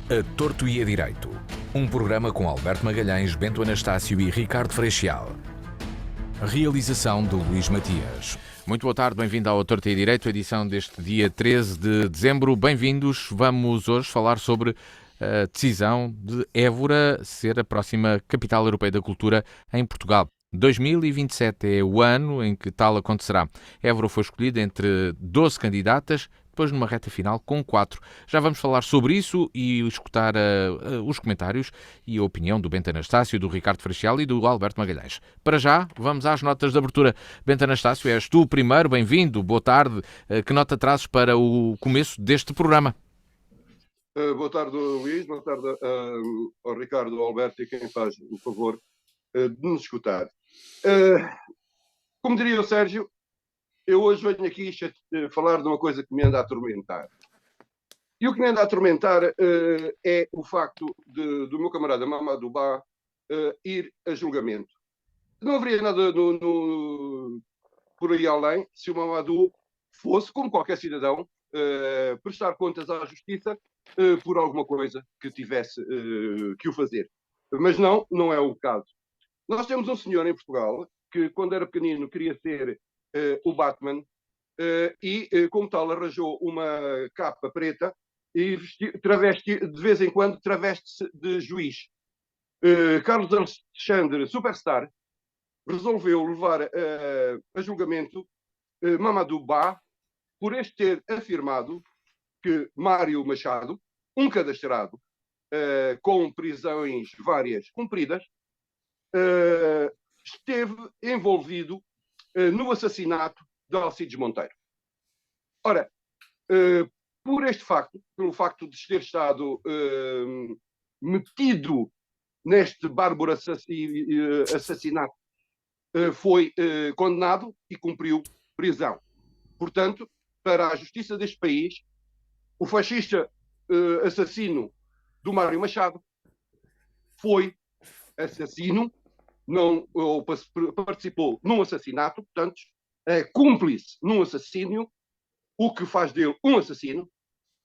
A Torto e a Direito, um programa com Alberto Magalhães, Bento Anastácio e Ricardo Freixal. Realização de Luís Matias. Muito boa tarde, bem-vindo ao A Torto e a Direito, edição deste dia 13 de dezembro. Bem-vindos, vamos hoje falar sobre a decisão de Évora ser a próxima capital europeia da cultura em Portugal. 2027 é o ano em que tal acontecerá. Évora foi escolhida entre 12 candidatas, depois numa reta final com 4. Já vamos falar sobre isso e escutar os comentários e a opinião do Bento Anastácio, do Ricardo Freixal e do Alberto Magalhães. Para já, vamos às notas de abertura. Bento Anastácio, és tu o primeiro, bem-vindo, boa tarde. Que nota trazes para o começo deste programa? Boa tarde, Luís, boa tarde ao Ricardo, ao Alberto e quem faz o favor de nos escutar. Como diria o Sérgio, eu hoje venho aqui falar de uma coisa que me anda a atormentar. E o que me anda a atormentar é o facto do meu camarada Mamadou Ba ir a julgamento. Não haveria nada por aí além se o Mamadou fosse, como qualquer cidadão, prestar contas à justiça por alguma coisa que tivesse que o fazer. Mas não é o caso. Nós temos um senhor em Portugal que, quando era pequenino, queria ser o Batman e, como tal, arranjou uma capa preta e de vez em quando traveste-se de juiz. Carlos Alexandre, superstar, resolveu levar a julgamento Mamadou Ba por este ter afirmado que Mário Machado, um cadastrado com prisões várias cumpridas, esteve envolvido no assassinato de Alcides Monteiro. Ora, por este facto, pelo facto de ter estado metido neste bárbaro assassinato, foi condenado e cumpriu prisão. Portanto, para a justiça deste país, o fascista assassino do Mário Machado foi assassino, ou participou num assassinato, portanto, é cúmplice num assassínio, o que faz dele um assassino,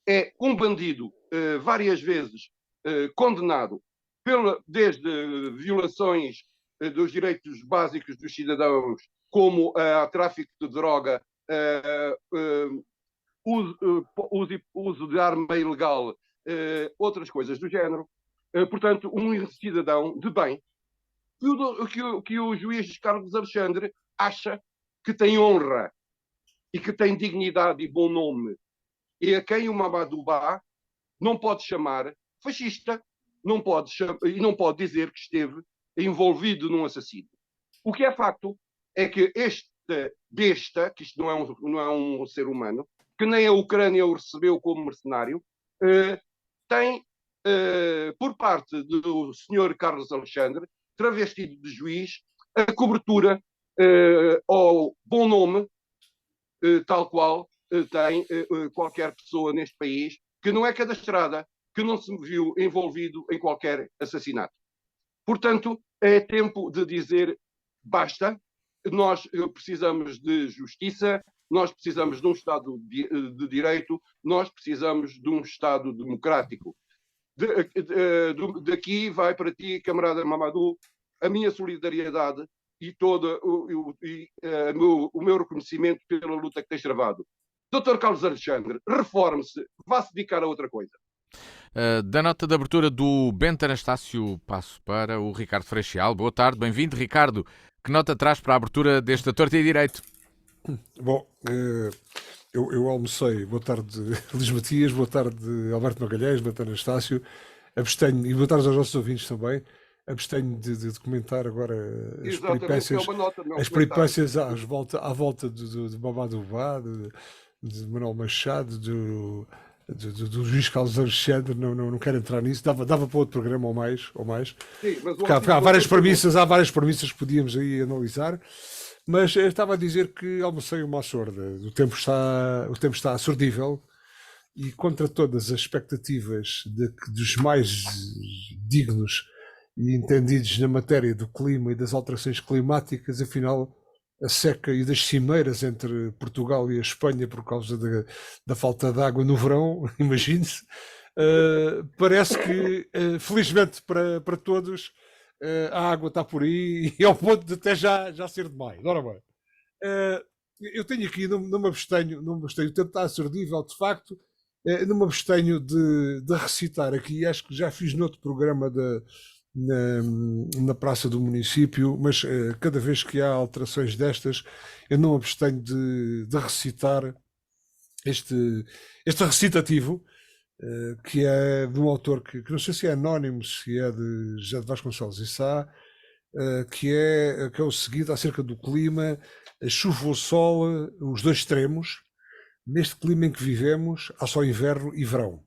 é um bandido várias vezes condenado desde violações dos direitos básicos dos cidadãos, como tráfico de droga, uso de arma ilegal, outras coisas do género. Portanto, um cidadão de bem que o juiz Carlos Alexandre acha que tem honra e que tem dignidade e bom nome, e a quem o Mamadou Ba não pode chamar fascista, e não pode dizer que esteve envolvido num assassino. O que é facto é que esta besta, que isto não é um ser humano, que nem a Ucrânia o recebeu como mercenário, tem, por parte do senhor Carlos Alexandre, travestido de juiz, a cobertura ao bom nome, tal qual tem qualquer pessoa neste país que não é cadastrada, que não se viu envolvido em qualquer assassinato. Portanto, é tempo de dizer basta, nós precisamos de justiça, nós precisamos de um Estado de Direito, nós precisamos de um Estado democrático. Daqui vai para ti, camarada Mamadou, a minha solidariedade e todo o meu reconhecimento pela luta que tens travado. Dr. Carlos Alexandre, reforme-se, vá-se dedicar a outra coisa. Da nota de abertura do Bento Anastácio, passo para o Ricardo Freixal. Boa tarde, bem-vindo, Ricardo. Que nota traz para a abertura deste A Torto e a Direito? Bom, eu almocei. Boa tarde, Luís Matias, boa tarde, Alberto Magalhães, Bento Anastácio. Abstenho, e boa tarde aos nossos ouvintes também. Abstenho de comentar agora as peripécias à volta de Mamadou Ba, de Manuel Machado, do juiz Carlos Alexandre. Não quero entrar nisso. Dava para outro programa ou mais. Sim, mas há várias premissas que podíamos aí analisar. Mas eu estava a dizer que almocei uma sorda. O tempo está sordível e contra todas as expectativas dos mais dignos e entendidos na matéria do clima e das alterações climáticas, afinal, a seca e das cimeiras entre Portugal e a Espanha por causa da falta de água no verão, imagine-se, Parece que, felizmente para todos, a água está por aí e ao ponto de até já ser demais. Ora bem, eu tenho aqui, não me abstenho, o tempo está acessível, de facto, não me abstenho de recitar aqui, acho que já fiz noutro programa na Praça do Município, mas cada vez que há alterações destas, eu não me abstenho de recitar este recitativo, que é de um autor que não sei se é anónimo, se é de José de Vasconcelos e Sá, que é o seguinte, acerca do clima: a chuva ou o sol, os dois extremos. Neste clima em que vivemos, há só inverno e verão.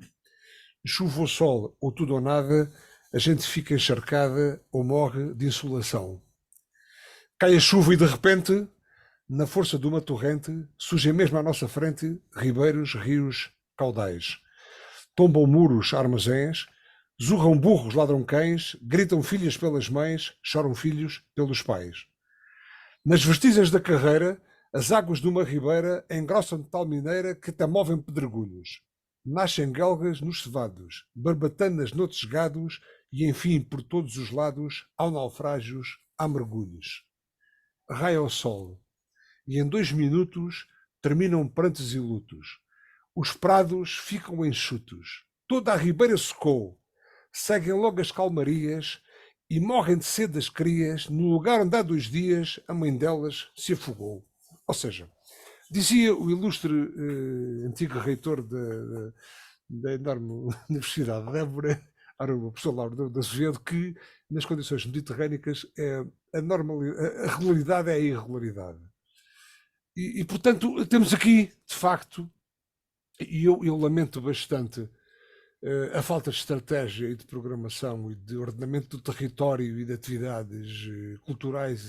Chuva ou sol, ou tudo ou nada, a gente fica encharcada ou morre de insolação. Cai a chuva e de repente, na força de uma torrente, surgem mesmo à nossa frente ribeiros, rios, caudais. Tombam muros, armazéns, zurram burros, ladram cães, gritam filhas pelas mães, choram filhos pelos pais. Nas vestígias da carreira, as águas de uma ribeira engrossam de tal maneira que até movem pedregulhos. Nascem galgas nos cevados, barbatanas noutros gados e, enfim, por todos os lados, há naufrágios, há mergulhos. Raia o sol, e em 2 minutos terminam prantos e lutos. Os prados ficam enxutos. Toda a ribeira secou. Seguem logo as calmarias e morrem de sede as crias no lugar onde há 2 dias a mãe delas se afogou. Ou seja, dizia o ilustre antigo reitor da enorme Universidade de Évora, o professor Lauro da Azevedo, que nas condições mediterrânicas a regularidade é a irregularidade. E portanto, temos aqui, de facto, e eu lamento bastante a falta de estratégia e de programação e de ordenamento do território e de atividades culturais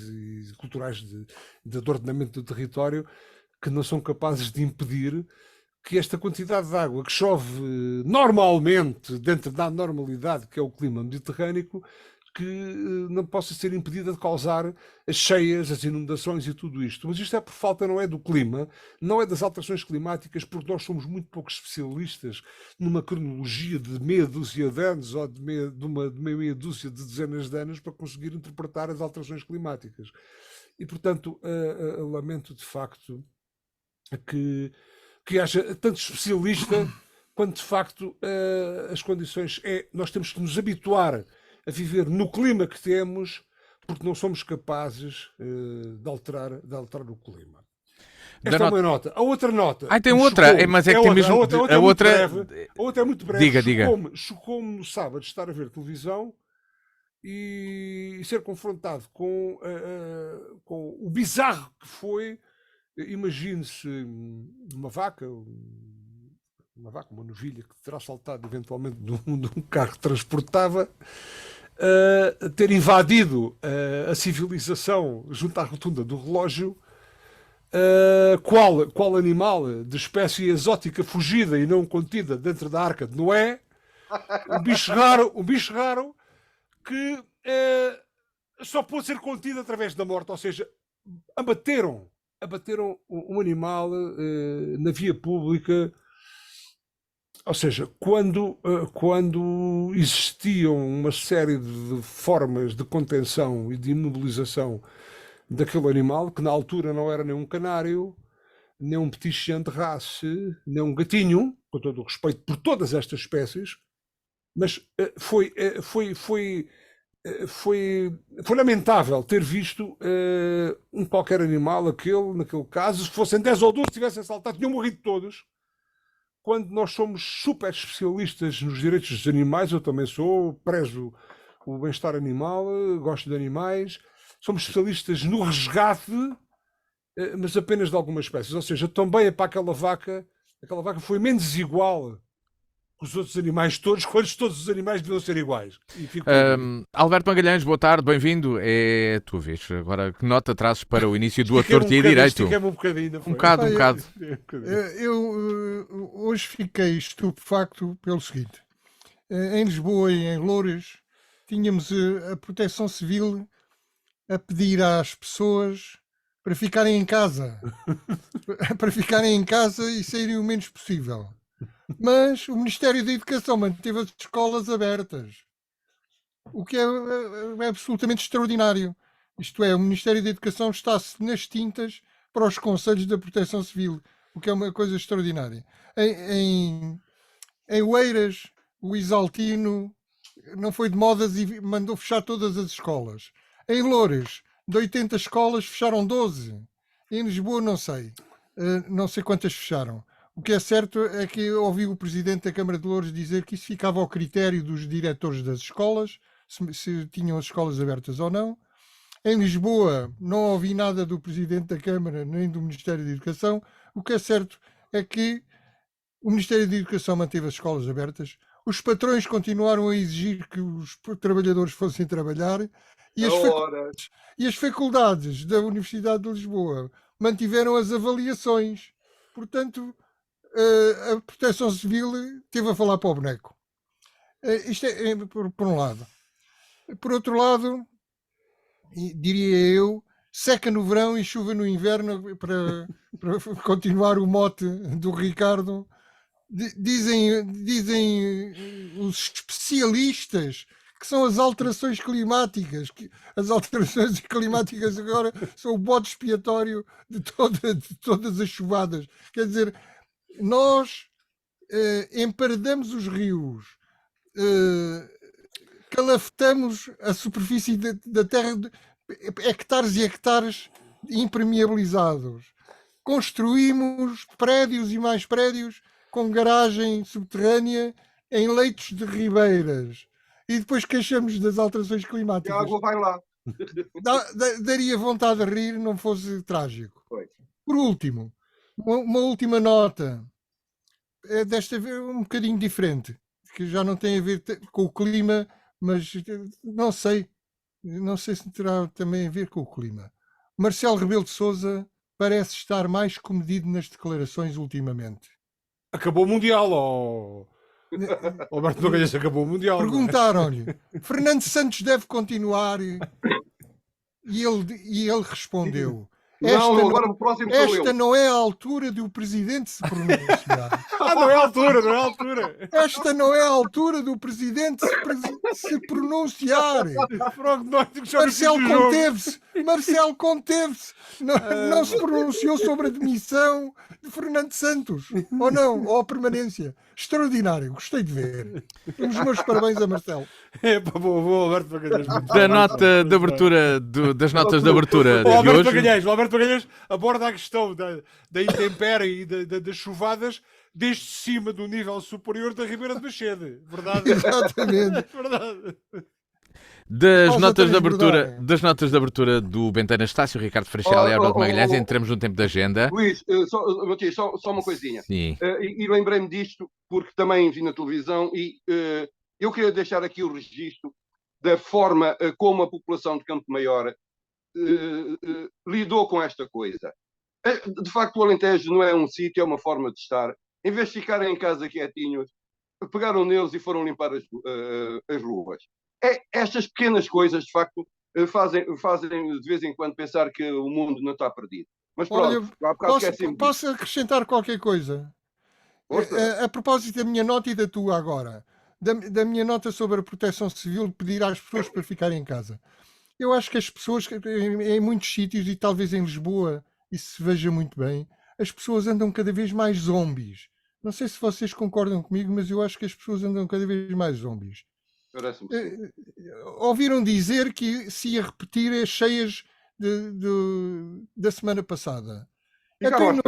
de ordenamento do território, que não são capazes de impedir que esta quantidade de água que chove normalmente, dentro da normalidade que é o clima mediterrâneo, que não possa ser impedida de causar as cheias, as inundações e tudo isto. Mas isto é por falta, não é do clima, não é das alterações climáticas, porque nós somos muito pouco especialistas numa cronologia de meia dúzia de anos ou de meia dúzia de dezenas de anos para conseguir interpretar as alterações climáticas. E, portanto, lamento de facto que haja tanto especialista quando de facto as condições nós temos que nos habituar a viver no clima que temos, porque não somos capazes de alterar o clima. Esta é uma nota. A outra nota... tem outra, mas é que tem mesmo... A outra é muito breve. Diga. Chocou-me no sábado estar a ver televisão e ser confrontado com o bizarro que foi. Imagine-se uma vaca, uma novilha que terá saltado eventualmente de um carro que transportava, ter invadido a civilização junto à rotunda do relógio. Qual animal de espécie exótica fugida e não contida dentro da Arca de Noé, um bicho raro que só pôde ser contido através da morte, ou seja, abateram um animal na via pública. Ou seja, quando existiam uma série de formas de contenção e de imobilização daquele animal, que na altura não era nem um canário, nem um petit chien de race, nem um gatinho, com todo o respeito por todas estas espécies, mas foi lamentável ter visto qualquer animal, naquele caso, se fossem 10 ou 12, tivessem saltado, tinham morrido todos. Quando nós somos super especialistas nos direitos dos animais, eu também sou, prezo o bem-estar animal, gosto de animais, somos especialistas no resgate, mas apenas de algumas espécies. Ou seja, também é para aquela vaca foi menos desigual que os outros animais todos, quando todos os animais deviam ser iguais. Alberto Magalhães, boa tarde, bem-vindo. É a tua vez. Agora, que nota trazes para o início do A Torto e a Direito? Um bocado. Eu hoje fiquei estupefacto pelo seguinte. Em Lisboa e em Loures tínhamos a Proteção Civil a pedir às pessoas para ficarem em casa. Para ficarem em casa e saírem o menos possível. Mas o Ministério da Educação manteve as escolas abertas, o que é absolutamente extraordinário. Isto é, o Ministério da Educação está-se nas tintas para os Conselhos da Proteção Civil, o que é uma coisa extraordinária. Em Oeiras, o Isaltino não foi de modas e mandou fechar todas as escolas. Em Loures, de 80 escolas, fecharam 12. Em Lisboa, não sei. Não sei quantas fecharam. O que é certo é que eu ouvi o Presidente da Câmara de Loures dizer que isso ficava ao critério dos diretores das escolas, se tinham as escolas abertas ou não. Em Lisboa, não ouvi nada do Presidente da Câmara nem do Ministério da Educação. O que é certo é que o Ministério da Educação manteve as escolas abertas, os patrões continuaram a exigir que os trabalhadores fossem trabalhar e as faculdades da Universidade de Lisboa mantiveram as avaliações. Portanto, a Proteção Civil teve a falar para o boneco. Isto é por um lado. Por outro lado, diria eu, seca no verão e chuva no inverno, para continuar o mote do Ricardo. Dizem os especialistas que são as alterações climáticas. As alterações climáticas agora são o bode expiatório de todas as chuvadas. Quer dizer, nós emparedamos os rios, calafetamos a superfície da terra, hectares e hectares impermeabilizados. Construímos prédios e mais prédios com garagem subterrânea em leitos de ribeiras e depois queixamos das alterações climáticas. A água vai lá. Daria vontade de rir, não fosse trágico. Por último, uma última nota, desta vez um bocadinho diferente, que já não tem a ver com o clima, mas não sei se terá também a ver com o clima. Marcelo Rebelo de Sousa parece estar mais comedido nas declarações ultimamente. Acabou o Mundial, Alberto Magalhães, acabou o Mundial. Perguntaram-lhe, Fernando Santos deve continuar? E ele respondeu, esta não é a altura do Presidente se pronunciar. Não é a altura, não é a altura. Esta não é a altura do Presidente se pronunciar. Marcelo conteve-se. Não se pronunciou sobre a demissão de Fernando Santos. Ou não, ou a permanência. Extraordinário, gostei de ver. Os meus parabéns a Marcelo. Vou Alberto Magalhães. Das notas de abertura O de hoje. Alberto Magalhães aborda a questão da intempérie e das chuvadas desde cima do nível superior da Ribeira de Machede. Verdade? Exatamente. Verdade. Das notas de abertura do Bento Anastácio, Ricardo Freixal e Alberto Magalhães, entramos no tempo da agenda. Luís, só uma coisinha. Sim. E lembrei-me disto porque também vi na televisão e eu queria deixar aqui o registro da forma como a população de Campo Maior lidou com esta coisa. De facto, o Alentejo não é um sítio, é uma forma de estar. Em vez de ficarem em casa quietinhos, pegaram neles e foram limpar as ruas. Estas pequenas coisas, de facto, fazem de vez em quando pensar que o mundo não está perdido. Mas pronto, posso acrescentar qualquer coisa? A propósito da minha nota e da tua agora. Da minha nota sobre a proteção civil, pedir às pessoas para ficarem em casa. Eu acho que as pessoas, em muitos sítios, e talvez em Lisboa, isso se veja muito bem, as pessoas andam cada vez mais zombies. Não sei se vocês concordam comigo, mas eu acho que as pessoas andam cada vez mais zombies. Ouviram dizer que se ia repetir as cheias da semana passada. Então,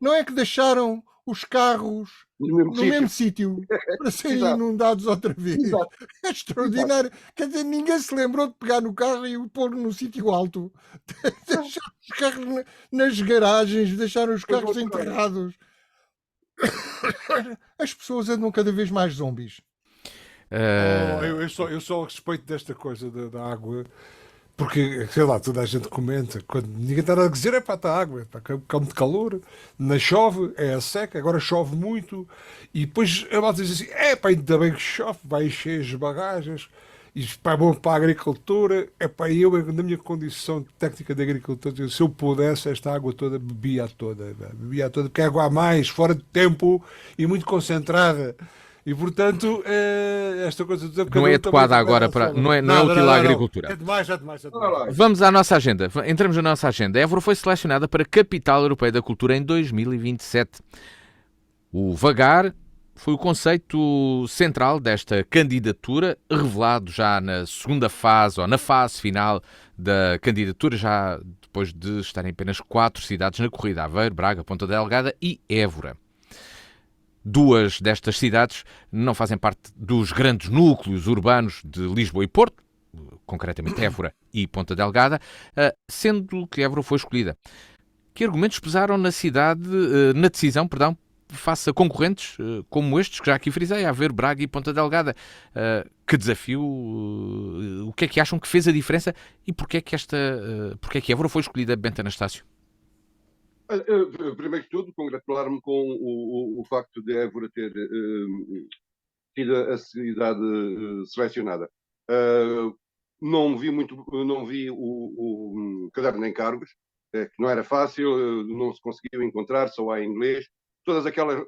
não é que deixaram os carros no mesmo sítio para serem inundados outra vez. É extraordinário. Quer dizer, ninguém se lembrou de pegar no carro e o pôr num sítio alto. Deixaram os carros nas garagens, deixaram os carros enterrados. As pessoas andam cada vez mais zombies. Eu só a respeito desta coisa da água, porque, sei lá, toda a gente comenta, quando ninguém está a dizer, está água, está muito calor, não chove, é a seca, agora chove muito, e depois a malta diz assim, ainda bem que chove, vai encher as barragens, e pá, bom para a agricultura. É pá, eu, na minha condição técnica de agricultor, se eu pudesse, esta água toda, bebia toda, pá, bebia toda, porque é água a mais, fora de tempo e muito concentrada. E portanto, esta coisa de Não cada é um também adequada tem que dar agora a sua para. volta. Não é Nada, útil à nada, não. agricultura. É demais, é demais, é Olha demais. lá. Vamos à nossa agenda. Entramos na nossa agenda. Évora foi selecionada para Capital Europeia da Cultura em 2027. O vagar foi o conceito central desta candidatura, revelado já na segunda fase, ou na fase final da candidatura, já depois de estarem apenas 4 cidades na corrida: Aveiro, Braga, Ponta Delgada e Évora. 2 destas cidades não fazem parte dos grandes núcleos urbanos de Lisboa e Porto, concretamente Évora e Ponta Delgada, sendo que Évora foi escolhida. Que argumentos pesaram na decisão, face a concorrentes como estes que já aqui frisei, Aveiro, Braga e Ponta Delgada? Que desafio, o que é que acham que fez a diferença e porquê é que Évora foi escolhida, Bento Anastácio? Primeiro de tudo, congratular-me com o facto de Évora ter sido a cidade selecionada. Não vi o caderno de encargos, que não era fácil, não se conseguiu encontrar, só há em inglês. Todas aquelas.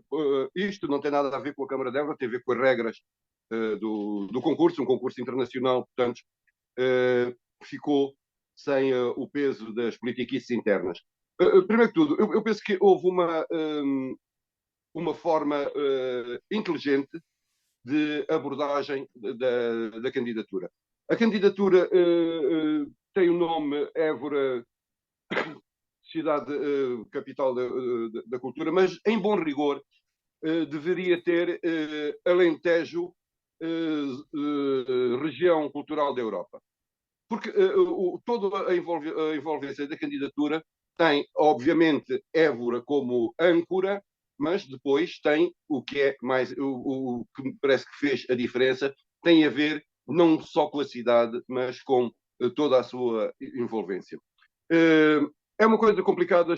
Isto não tem nada a ver com a Câmara de Évora, tem a ver com as regras do concurso, um concurso internacional, portanto, ficou sem o peso das politiquices internas. Primeiro que tudo, eu penso que houve uma forma inteligente de abordagem da candidatura. A candidatura tem o nome Évora, cidade capital da cultura, mas em bom rigor deveria ter Alentejo, região cultural da Europa. Porque toda a envolvência da candidatura tem, obviamente, Évora como âncora, mas depois tem o que é mais, o que me parece que fez a diferença, tem a ver não só com a cidade, mas com toda a sua envolvência. É uma coisa complicada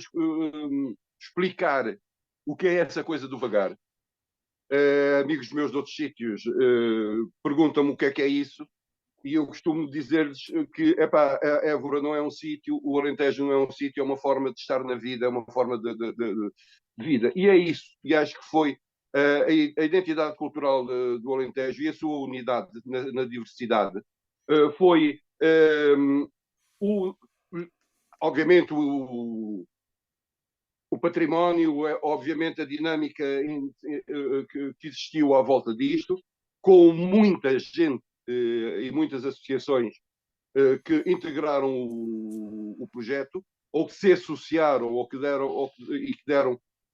explicar o que é essa coisa do vagar. Amigos meus de outros sítios perguntam-me o que é isso, e eu costumo dizer-lhes que a Évora não é um sítio, o Alentejo não é um sítio, é uma forma de estar na vida, é uma forma de vida. E é isso, e acho que foi a identidade cultural do Alentejo e a sua unidade na diversidade. Foi, obviamente, o património, obviamente, a dinâmica que existiu à volta disto, com muita gente e muitas associações que integraram o projeto, ou que se associaram, ou que deram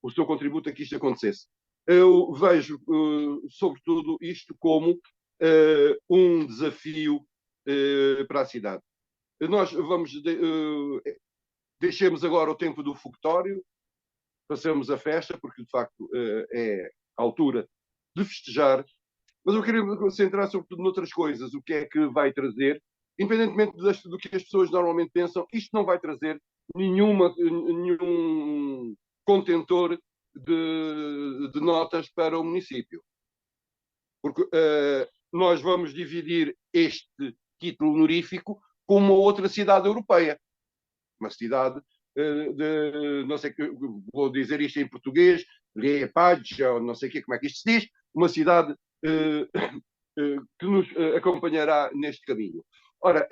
o seu contributo a que isto acontecesse. Eu vejo, sobretudo, isto como um desafio para a cidade. Nós deixemos agora o tempo do fogotório, passamos a festa, porque de facto é a altura de festejar, mas eu queria me concentrar sobretudo noutras coisas, o que é que vai trazer, independentemente do que as pessoas normalmente pensam, isto não vai trazer nenhum contentor de notas para o município. Porque nós vamos dividir este título honorífico com uma outra cidade europeia. Uma cidade não sei, vou dizer isto em português, Liepage, ou não sei como é que isto se diz, uma cidade que nos acompanhará neste caminho. Ora,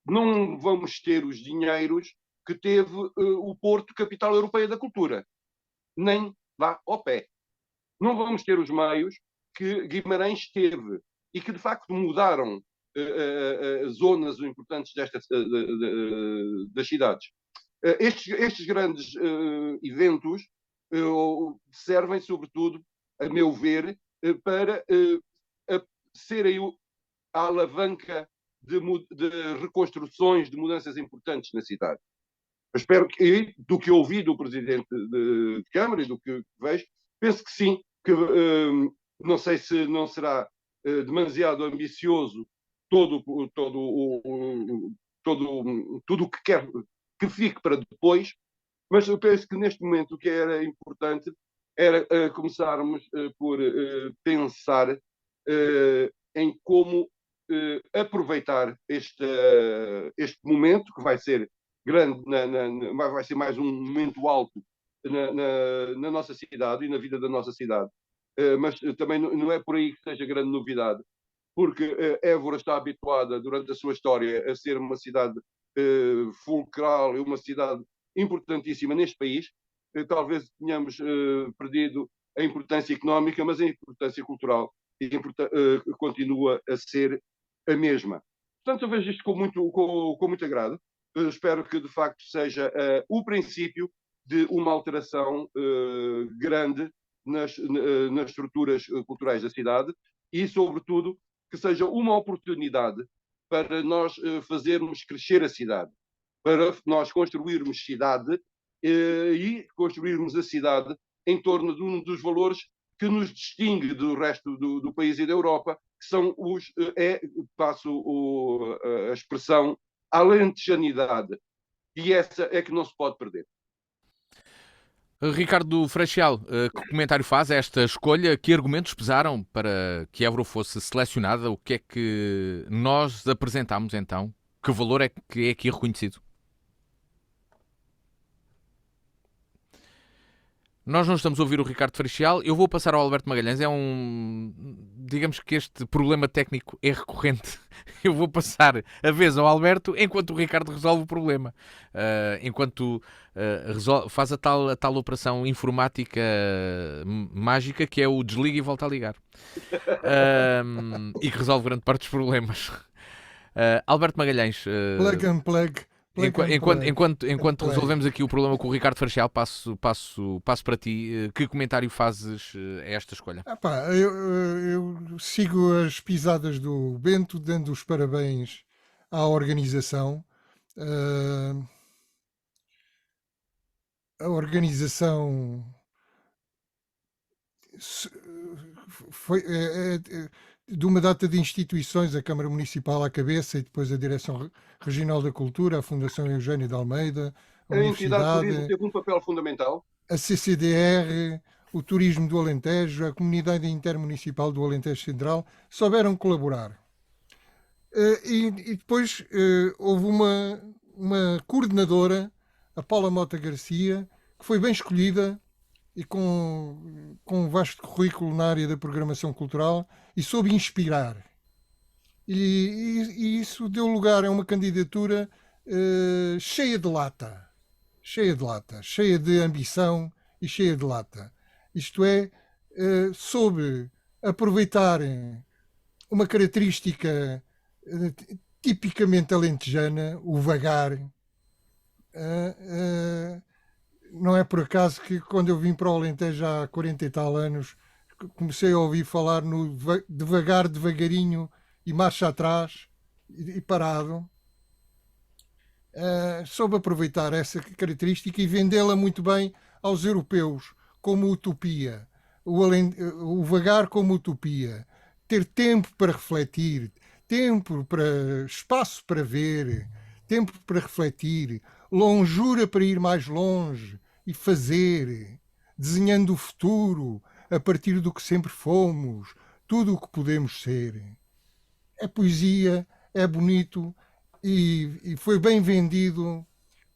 não vamos ter os dinheiros que teve o Porto, capital europeia da cultura, nem lá ao pé. Não vamos ter os meios que Guimarães teve e que de facto mudaram zonas importantes das cidades. Estes grandes eventos servem, sobretudo, a meu ver, para serem a alavanca de reconstruções, de mudanças importantes na cidade. Eu espero que, do que ouvi do Presidente de Câmara e do que vejo, penso que sim, que não sei se não será demasiado ambicioso tudo o que quer que fique para depois, mas eu penso que neste momento o que era importante era começarmos por pensar em como aproveitar este momento, que vai ser grande, vai ser mais um momento alto na nossa cidade e na vida da nossa cidade. Mas também não é por aí que seja grande novidade, porque Évora está habituada, durante a sua história, a ser uma cidade fulcral e uma cidade importantíssima neste país. Talvez tenhamos perdido a importância económica, mas a importância cultural continua a ser a mesma. Portanto, eu vejo isto com muito agrado. Espero que, de facto, seja o princípio de uma alteração grande nas estruturas culturais da cidade e, sobretudo, que seja uma oportunidade para nós fazermos crescer a cidade, para nós construirmos cidade e construirmos a cidade em torno de um dos valores que nos distingue do resto do país e da Europa, que são passo a expressão, alentejanidade. E essa é que não se pode perder. Ricardo Freixal, que comentário faz a esta escolha? Que argumentos pesaram para que Évora fosse selecionada? O que é que nós apresentámos então? Que valor é que é aqui reconhecido? Nós não estamos a ouvir o Ricardo Freixal. Eu vou passar ao Alberto Magalhães. Digamos que este problema técnico é recorrente. Eu vou passar a vez ao Alberto enquanto o Ricardo resolve o problema. Enquanto faz a tal operação informática mágica que é o desliga e volta a ligar. E que resolve grande parte dos problemas. Alberto Magalhães. Plug and plug. Enquanto resolvemos aqui o problema com o Ricardo Freixal, passo para ti. Que comentário fazes a esta escolha? Eu sigo as pisadas do Bento, dando os parabéns à organização. A organização foi de uma data de instituições, a Câmara Municipal à cabeça e depois a Direção Regional da Cultura, a Fundação Eugénio de Almeida, a Universidade, entidade teve um papel fundamental, a CCDR, o Turismo do Alentejo, a Comunidade Intermunicipal do Alentejo Central, souberam colaborar. E depois houve uma coordenadora, a Paula Mota Garcia, que foi bem escolhida e com um vasto currículo na área da programação cultural e soube inspirar. E isso deu lugar a uma candidatura cheia de lata, cheia de ambição e cheia de lata. Isto é, soube aproveitar uma característica tipicamente alentejana, o vagar. Não é por acaso que quando eu vim para o Alentejo há 40 e tal anos, comecei a ouvir falar no devagar, devagarinho e marcha atrás e parado. Soube aproveitar essa característica e vendê-la muito bem aos europeus como utopia. O vagar como utopia. Ter tempo para refletir, espaço para ver, tempo para refletir, longura para ir mais longe e fazer, desenhando o futuro a partir do que sempre fomos, tudo o que podemos ser. É poesia, é bonito e foi bem vendido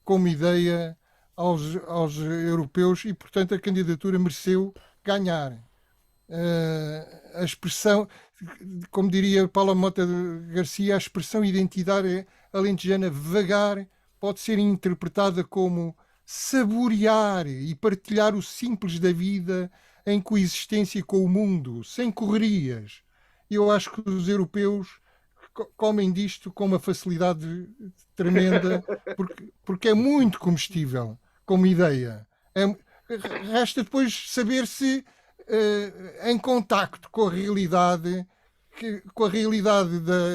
como ideia aos europeus e, portanto, a candidatura mereceu ganhar. A expressão, como diria Paula Mota Garcia, a expressão identitária alentejana vagar pode ser interpretada como saborear e partilhar o simples da vida em coexistência com o mundo, sem correrias. Eu acho que os europeus comem disto com uma facilidade tremenda, porque é muito comestível como ideia. Resta depois saber se em contacto com a realidade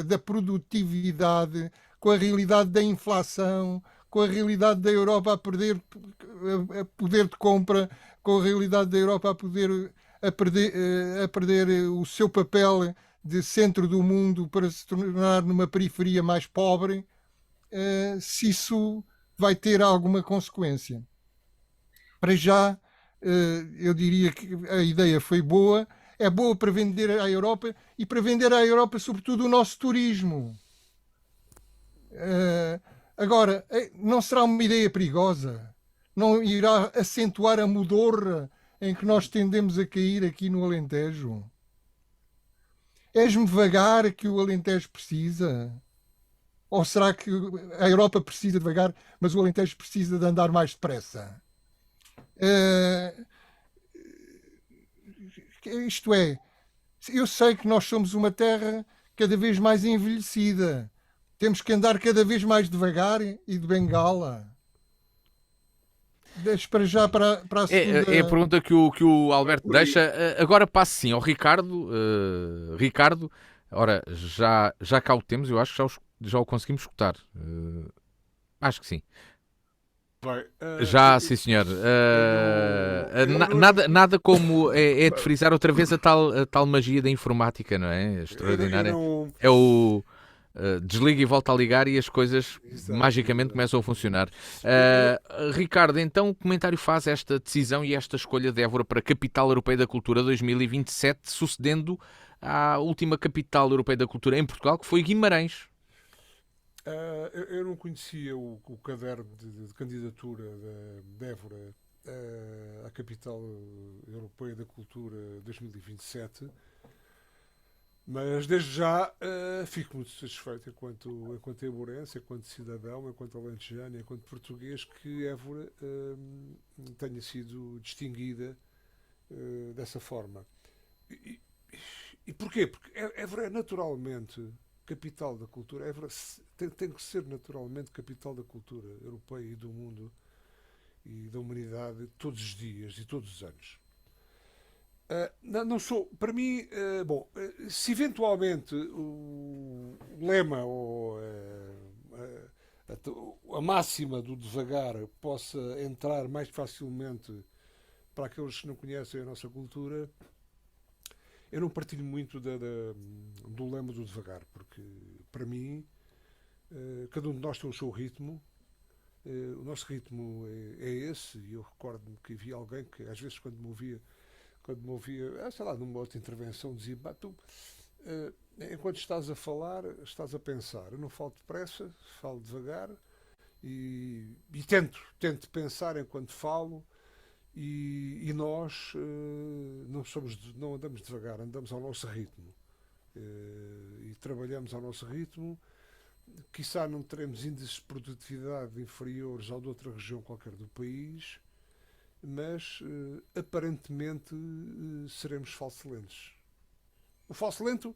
da produtividade, com a realidade da inflação, com a realidade da Europa a perder poder de compra, com a realidade da Europa a perder o seu papel de centro do mundo para se tornar numa periferia mais pobre, se isso vai ter alguma consequência. Para já, eu diria que a ideia foi boa é boa para vender à Europa e para vender à Europa, sobretudo, o nosso turismo. Agora, não será uma ideia perigosa? Não irá acentuar a modorra em que nós tendemos a cair aqui no Alentejo? És-me vagar que o Alentejo precisa? Ou será que a Europa precisa de vagar, mas o Alentejo precisa de andar mais depressa? Isto é, eu sei que nós somos uma terra cada vez mais envelhecida. Temos que andar cada vez mais devagar e de bengala. Deixo para já para a segunda. É a pergunta que o Alberto deixa. Agora passo sim ao Ricardo. Ricardo, ora, já cá o temos, eu acho que já o conseguimos escutar. Acho que sim. Bem, Já, sim senhor. Nada como é de frisar outra vez a tal magia da informática, não é? Extraordinária. É o desliga e volta a ligar e as coisas magicamente começam a funcionar. Ricardo, então, que comentário faz esta decisão e esta escolha de Évora para a Capital Europeia da Cultura 2027, sucedendo à última Capital Europeia da Cultura em Portugal, que foi Guimarães? Eu não conhecia o caderno de candidatura de Évora à Capital Europeia da Cultura 2027, mas desde já fico muito satisfeito enquanto évorense, enquanto cidadão, enquanto alentejano, enquanto português, que Évora tenha sido distinguida dessa forma. E porquê? Porque Évora é naturalmente capital da cultura. Évora tem que ser naturalmente capital da cultura europeia e do mundo e da humanidade todos os dias e todos os anos. Não sou, para mim, se eventualmente o lema ou a máxima do devagar possa entrar mais facilmente para aqueles que não conhecem a nossa cultura, eu não partilho muito do lema do devagar, porque para mim cada um de nós tem o seu ritmo. O nosso ritmo é esse, e eu recordo-me que havia alguém que às vezes quando me ouvia, sei lá, numa outra intervenção, dizia: tu, enquanto estás a falar, estás a pensar. Eu não falo depressa, falo devagar e tento pensar enquanto falo. E nós não andamos devagar, andamos ao nosso ritmo e trabalhamos ao nosso ritmo. Quiçá não teremos índices de produtividade inferiores ao de outra região qualquer do país, mas aparentemente seremos falso-lentos. O falso-lento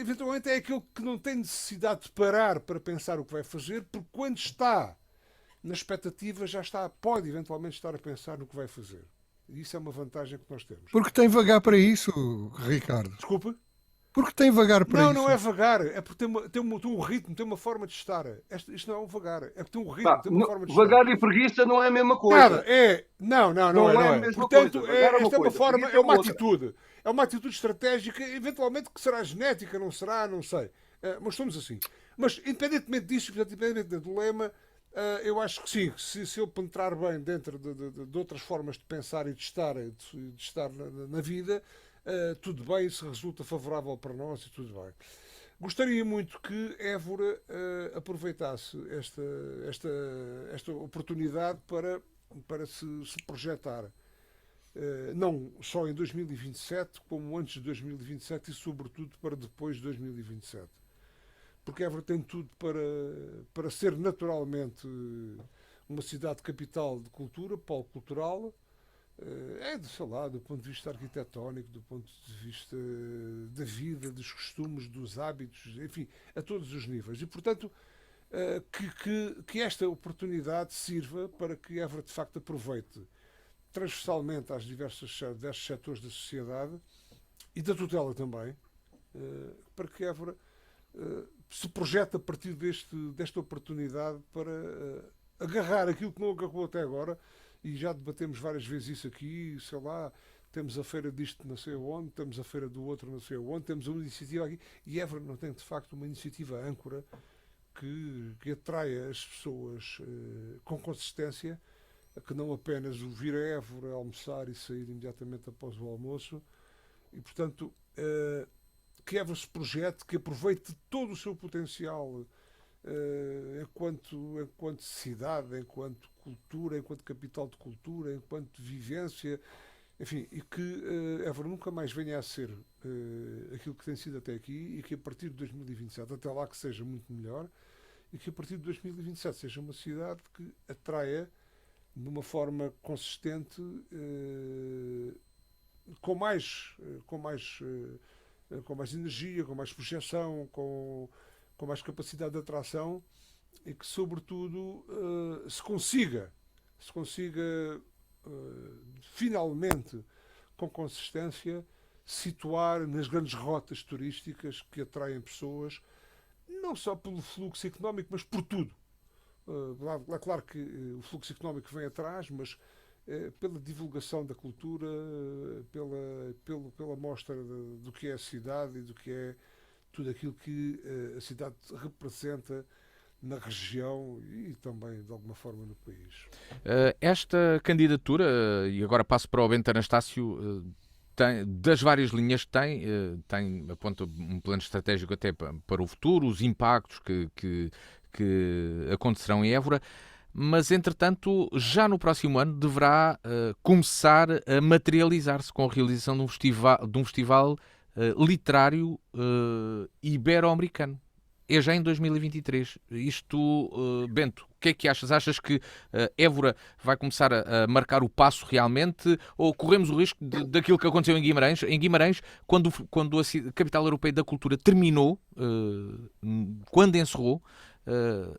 eventualmente é aquele que não tem necessidade de parar para pensar o que vai fazer, porque quando está na expectativa pode eventualmente estar a pensar no que vai fazer. E isso é uma vantagem que nós temos. Porque tem vagar para isso, Ricardo. Desculpa? Porque tem vagar para isso. Não é vagar. É porque tem um ritmo, tem uma forma de estar. Isto não é um vagar. É porque tem um ritmo, tem uma forma de estar. Vagar e preguiça não é a mesma coisa. Nada, não é. Portanto, esta é uma forma, é uma atitude. É uma atitude estratégica, eventualmente que será genética, não será, não sei. Mas somos assim. Mas, independentemente disso, independentemente do lema, eu acho que sim, se eu penetrar bem dentro de outras formas de pensar e de estar na vida, tudo bem, isso resulta favorável para nós e tudo bem. Gostaria muito que Évora aproveitasse esta oportunidade para se projetar, não só em 2027, como antes de 2027 e sobretudo para depois de 2027. Porque Évora tem tudo para ser naturalmente uma cidade capital de cultura, polo cultural, sei lá, do ponto de vista arquitetónico, do ponto de vista da vida, dos costumes, dos hábitos, enfim, a todos os níveis. E, portanto, que esta oportunidade sirva para que Évora, de facto, aproveite transversalmente aos diversos setores da sociedade e da tutela também, para que Évora se projeta a partir desta oportunidade para agarrar aquilo que não agarrou até agora, e já debatemos várias vezes isso aqui, sei lá, temos a feira disto não sei onde, temos a feira do outro não sei onde, temos uma iniciativa aqui, e Évora não tem de facto uma iniciativa âncora que atraia as pessoas com consistência, que não apenas o vir a Évora, almoçar e sair imediatamente após o almoço, E, portanto, que Évora se projete, que aproveite todo o seu potencial enquanto cidade, enquanto cultura, enquanto capital de cultura, enquanto vivência, enfim, e que Évora nunca mais venha a ser aquilo que tem sido até aqui e que a partir de 2027, até lá que seja muito melhor, e que a partir de 2027 seja uma cidade que atraia de uma forma consistente, com mais energia, com mais projeção, com mais capacidade de atração e que, sobretudo, se consiga finalmente, com consistência, situar nas grandes rotas turísticas que atraem pessoas, não só pelo fluxo económico, mas por tudo. É claro que o fluxo económico vem atrás, mas pela divulgação da cultura, pela mostra do que é a cidade e do que é tudo aquilo que a cidade representa na região e também, de alguma forma, no país. Esta candidatura, e agora passo para o Bento Anastácio, das várias linhas que tem, aponta um plano estratégico até para o futuro, os impactos que acontecerão em Évora, mas, entretanto, já no próximo ano deverá começar a materializar-se com a realização de um festival literário ibero-americano. É já em 2023. Isto, Bento, o que é que achas? Achas que Évora vai começar a marcar o passo realmente, ou corremos o risco daquilo que aconteceu em Guimarães? Em Guimarães, quando a Capital Europeia da Cultura terminou, quando encerrou,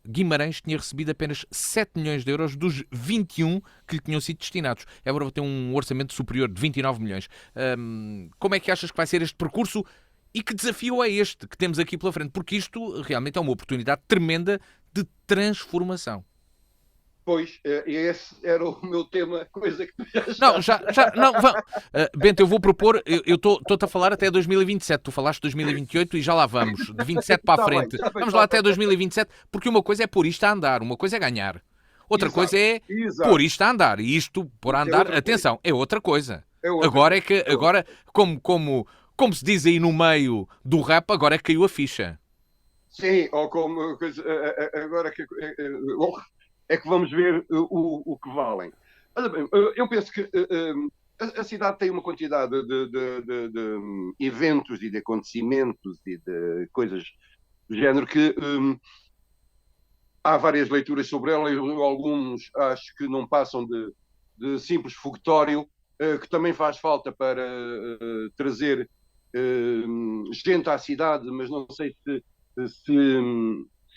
Guimarães tinha recebido apenas 7 milhões de euros dos 21 que lhe tinham sido destinados. Évora tem um orçamento superior de 29 milhões. Como é que achas que vai ser este percurso? E que desafio é este que temos aqui pela frente? Porque isto realmente é uma oportunidade tremenda de transformação. Pois, esse era o meu tema, coisa que tu não, Bento, eu vou propor, eu estou-te a falar até 2027, tu falaste 2028 e já lá vamos, de 27 para a frente. Vamos lá até 2027, porque uma coisa é pôr isto a andar, uma coisa é ganhar. Outra coisa é pôr isto a andar, e isto, pôr a andar, atenção, é outra coisa. Agora, como se diz aí no meio do rap, agora é que caiu a ficha. Sim, ou como agora é que vamos ver o que valem. Olha bem, eu penso que a cidade tem uma quantidade de eventos e de acontecimentos e de coisas do género que há várias leituras sobre ela e alguns acho que não passam de simples fogotório, que também faz falta para trazer gente à cidade, mas não sei se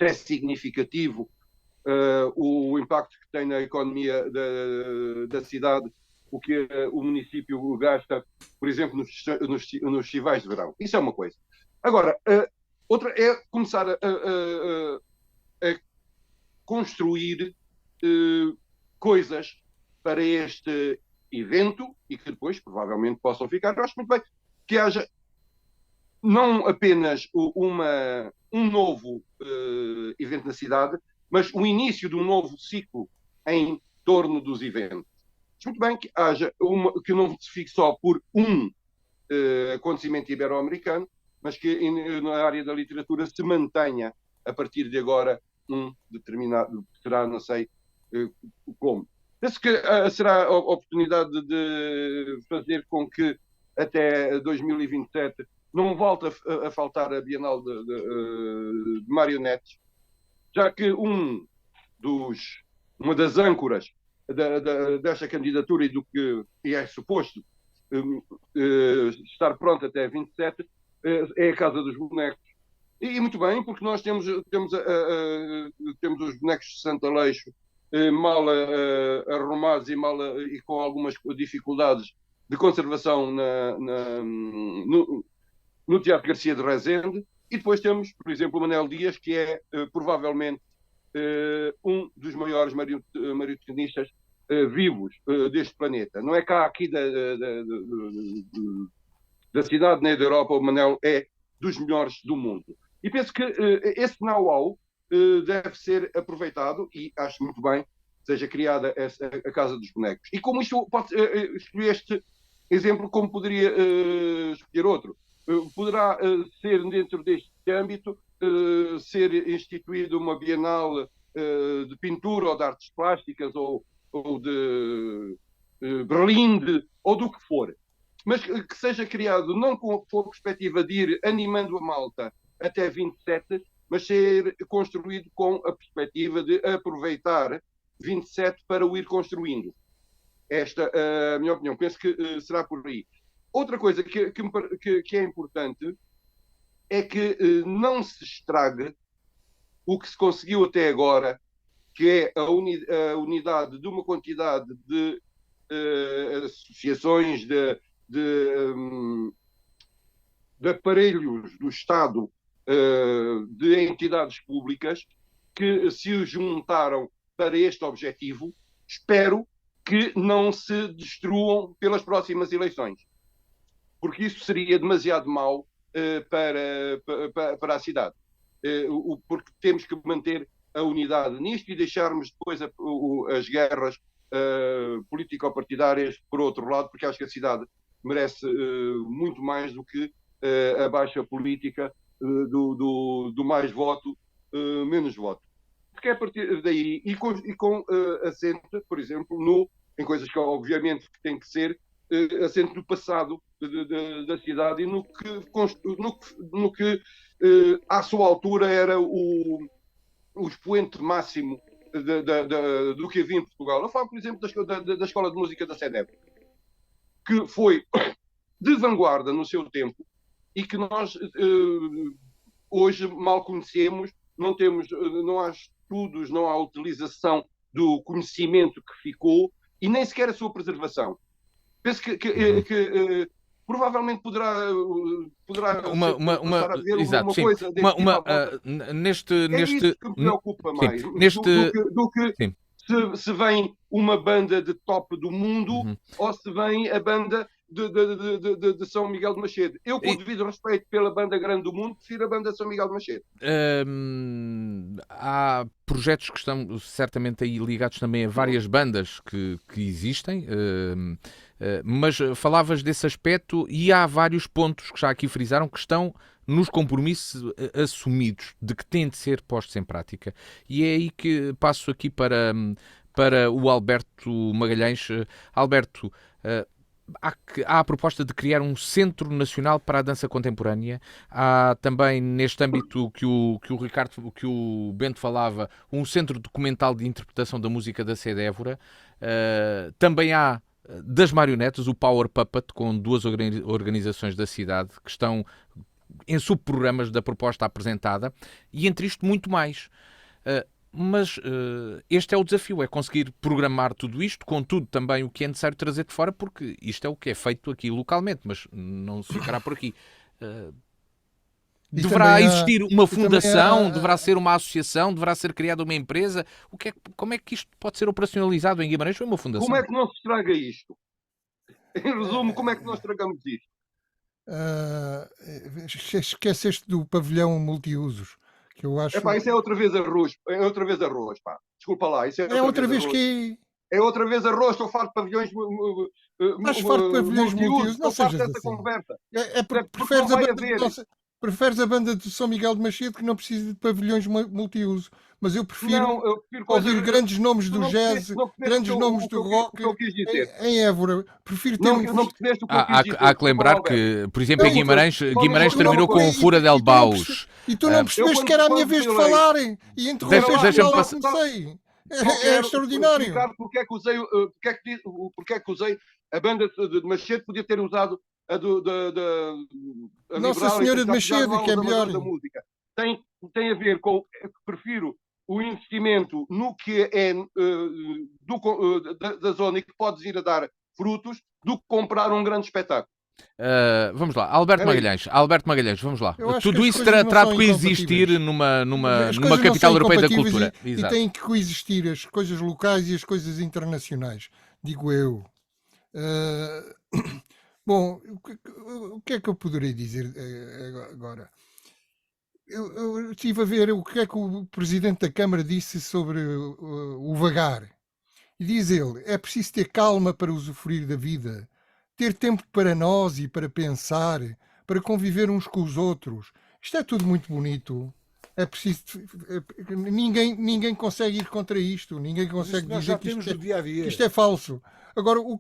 é significativo o impacto que tem na economia da cidade, o que o município gasta, por exemplo, nos festivais de verão. Isso é uma coisa. Agora, outra é começar a construir coisas para este evento e que depois provavelmente possam ficar. Eu acho muito bem que haja não apenas um novo evento na cidade, mas o início de um novo ciclo em torno dos eventos. Acho muito bem que haja que não se fique só por um acontecimento ibero-americano, mas que na área da literatura se mantenha a partir de agora um determinado, será, não sei como. Penso que será a oportunidade de fazer com que até 2027 não volte a faltar a Bienal de Marionetes, já que uma das âncoras desta candidatura e do que é suposto estar pronto até 27 é a Casa dos Bonecos. E muito bem, porque nós temos os bonecos de Santo Aleixo mal arrumados e com algumas dificuldades de conservação no Teatro Garcia de Rezende. E depois temos, por exemplo, o Manel Dias, que é provavelmente um dos maiores marionetistas vivos deste planeta. Não é cá aqui da cidade nem da Europa, o Manel é dos melhores do mundo. E penso que esse know-how deve ser aproveitado e acho muito bem que seja criada a Casa dos Bonecos. E como isto escolheste exemplo como poderia escolher outro. Poderá ser, dentro deste âmbito, ser instituída uma Bienal de pintura ou de artes plásticas ou de Berlinde ou do que for. Mas que seja criado não com a perspectiva de ir animando a malta até 27, mas ser construído com a perspectiva de aproveitar 27 para o ir construindo. Esta a minha opinião. Penso que será por aí. Outra coisa que é importante é que não se estrague o que se conseguiu até agora, que é a unidade de uma quantidade de associações, de aparelhos do Estado, de entidades públicas que se juntaram para este objetivo. Espero que não se destruam pelas próximas eleições, porque isso seria demasiado mau para a cidade. Porque temos que manter a unidade nisto e deixarmos depois as guerras político-partidárias por outro lado, porque acho que a cidade merece muito mais do que a baixa política do mais voto, menos voto. Porque é a partir daí, e com assento, por exemplo, em coisas que obviamente tem que ser assento no passado da cidade e no que à sua altura era o expoente máximo do que havia em Portugal. Eu falo, por exemplo, da Escola de Música da CEDEP, que foi de vanguarda no seu tempo e que nós hoje mal conhecemos, não há estudos, não há utilização do conhecimento que ficou e nem sequer a sua preservação. Penso que provavelmente poderá haver exato, uma sim. coisa neste isso que me preocupa mais do que sim. se vem uma banda de top do mundo ou se vem a banda de São Miguel de Macedo. Eu, com o devido respeito pela banda grande do mundo, prefiro a banda de São Miguel de Macedo. Há projetos que estão certamente aí ligados também a várias bandas que existem, mas falavas desse aspecto e há vários pontos que já aqui frisaram que estão nos compromissos assumidos de que têm de ser postos em prática. E é aí que passo aqui para o Alberto Magalhães. Alberto, há a proposta de criar um Centro Nacional para a Dança Contemporânea. Há também, neste âmbito que o Bento falava, um Centro Documental de Interpretação da Música da CEDEVORA. Também há das marionetas, o Power Puppet, com 2 organizações da cidade que estão em subprogramas da proposta apresentada, e entre isto muito mais. Mas este é o desafio, é conseguir programar tudo isto, contudo também o que é necessário trazer de fora, porque isto é o que é feito aqui localmente, mas não se ficará por aqui. Deverá existir uma fundação, deverá ser uma associação, deverá ser criada uma empresa. Como é que isto pode ser operacionalizado em Guimarães? Foi uma fundação. Como é que não se estraga isto? Em resumo, como é que nós estragamos isto? Esqueceste do pavilhão multiusos. Que eu acho... isso é outra vez arroz. É outra vez arroz, pá. Desculpa lá. Isso é outra vez que... É outra vez arroz. Estou farto de pavilhões... Estás farto de pavilhões multiusos? Não sejas assim. Conversa. Preferes a banda de São Miguel de Macedo, que não precisa de pavilhões multiuso. Mas eu prefiro ouvir grandes nomes do jazz, grandes nomes do rock em Évora. Prefiro ter Há que lembrar que, por exemplo, em Guimarães terminou com o Fura del Baus. E tu não percebeste que era a minha vez de falarem. E interrompeste lá que comecei. É extraordinário. Porque é que usei a banda de Macedo, podia ter usado a Nossa Senhora de Macedo, que é melhor. Tem a ver com... Prefiro o investimento no que é da zona e que pode vir a dar frutos do que comprar um grande espetáculo. Vamos lá, Alberto Magalhães, vamos lá. Tudo isso terá de coexistir numa capital europeia da cultura. E têm que coexistir as coisas locais e as coisas internacionais, digo eu. Bom, o que é que eu poderei dizer agora? Eu estive a ver o que é que o Presidente da Câmara disse sobre o vagar. E diz ele, é preciso ter calma para usufruir da vida. ter tempo para nós e para pensar, para conviver uns com os outros. Isto é tudo muito bonito. É preciso. Ninguém consegue ir contra isto. Ninguém consegue Nós dizer já que temos no dia a dia. isto é falso. Agora, o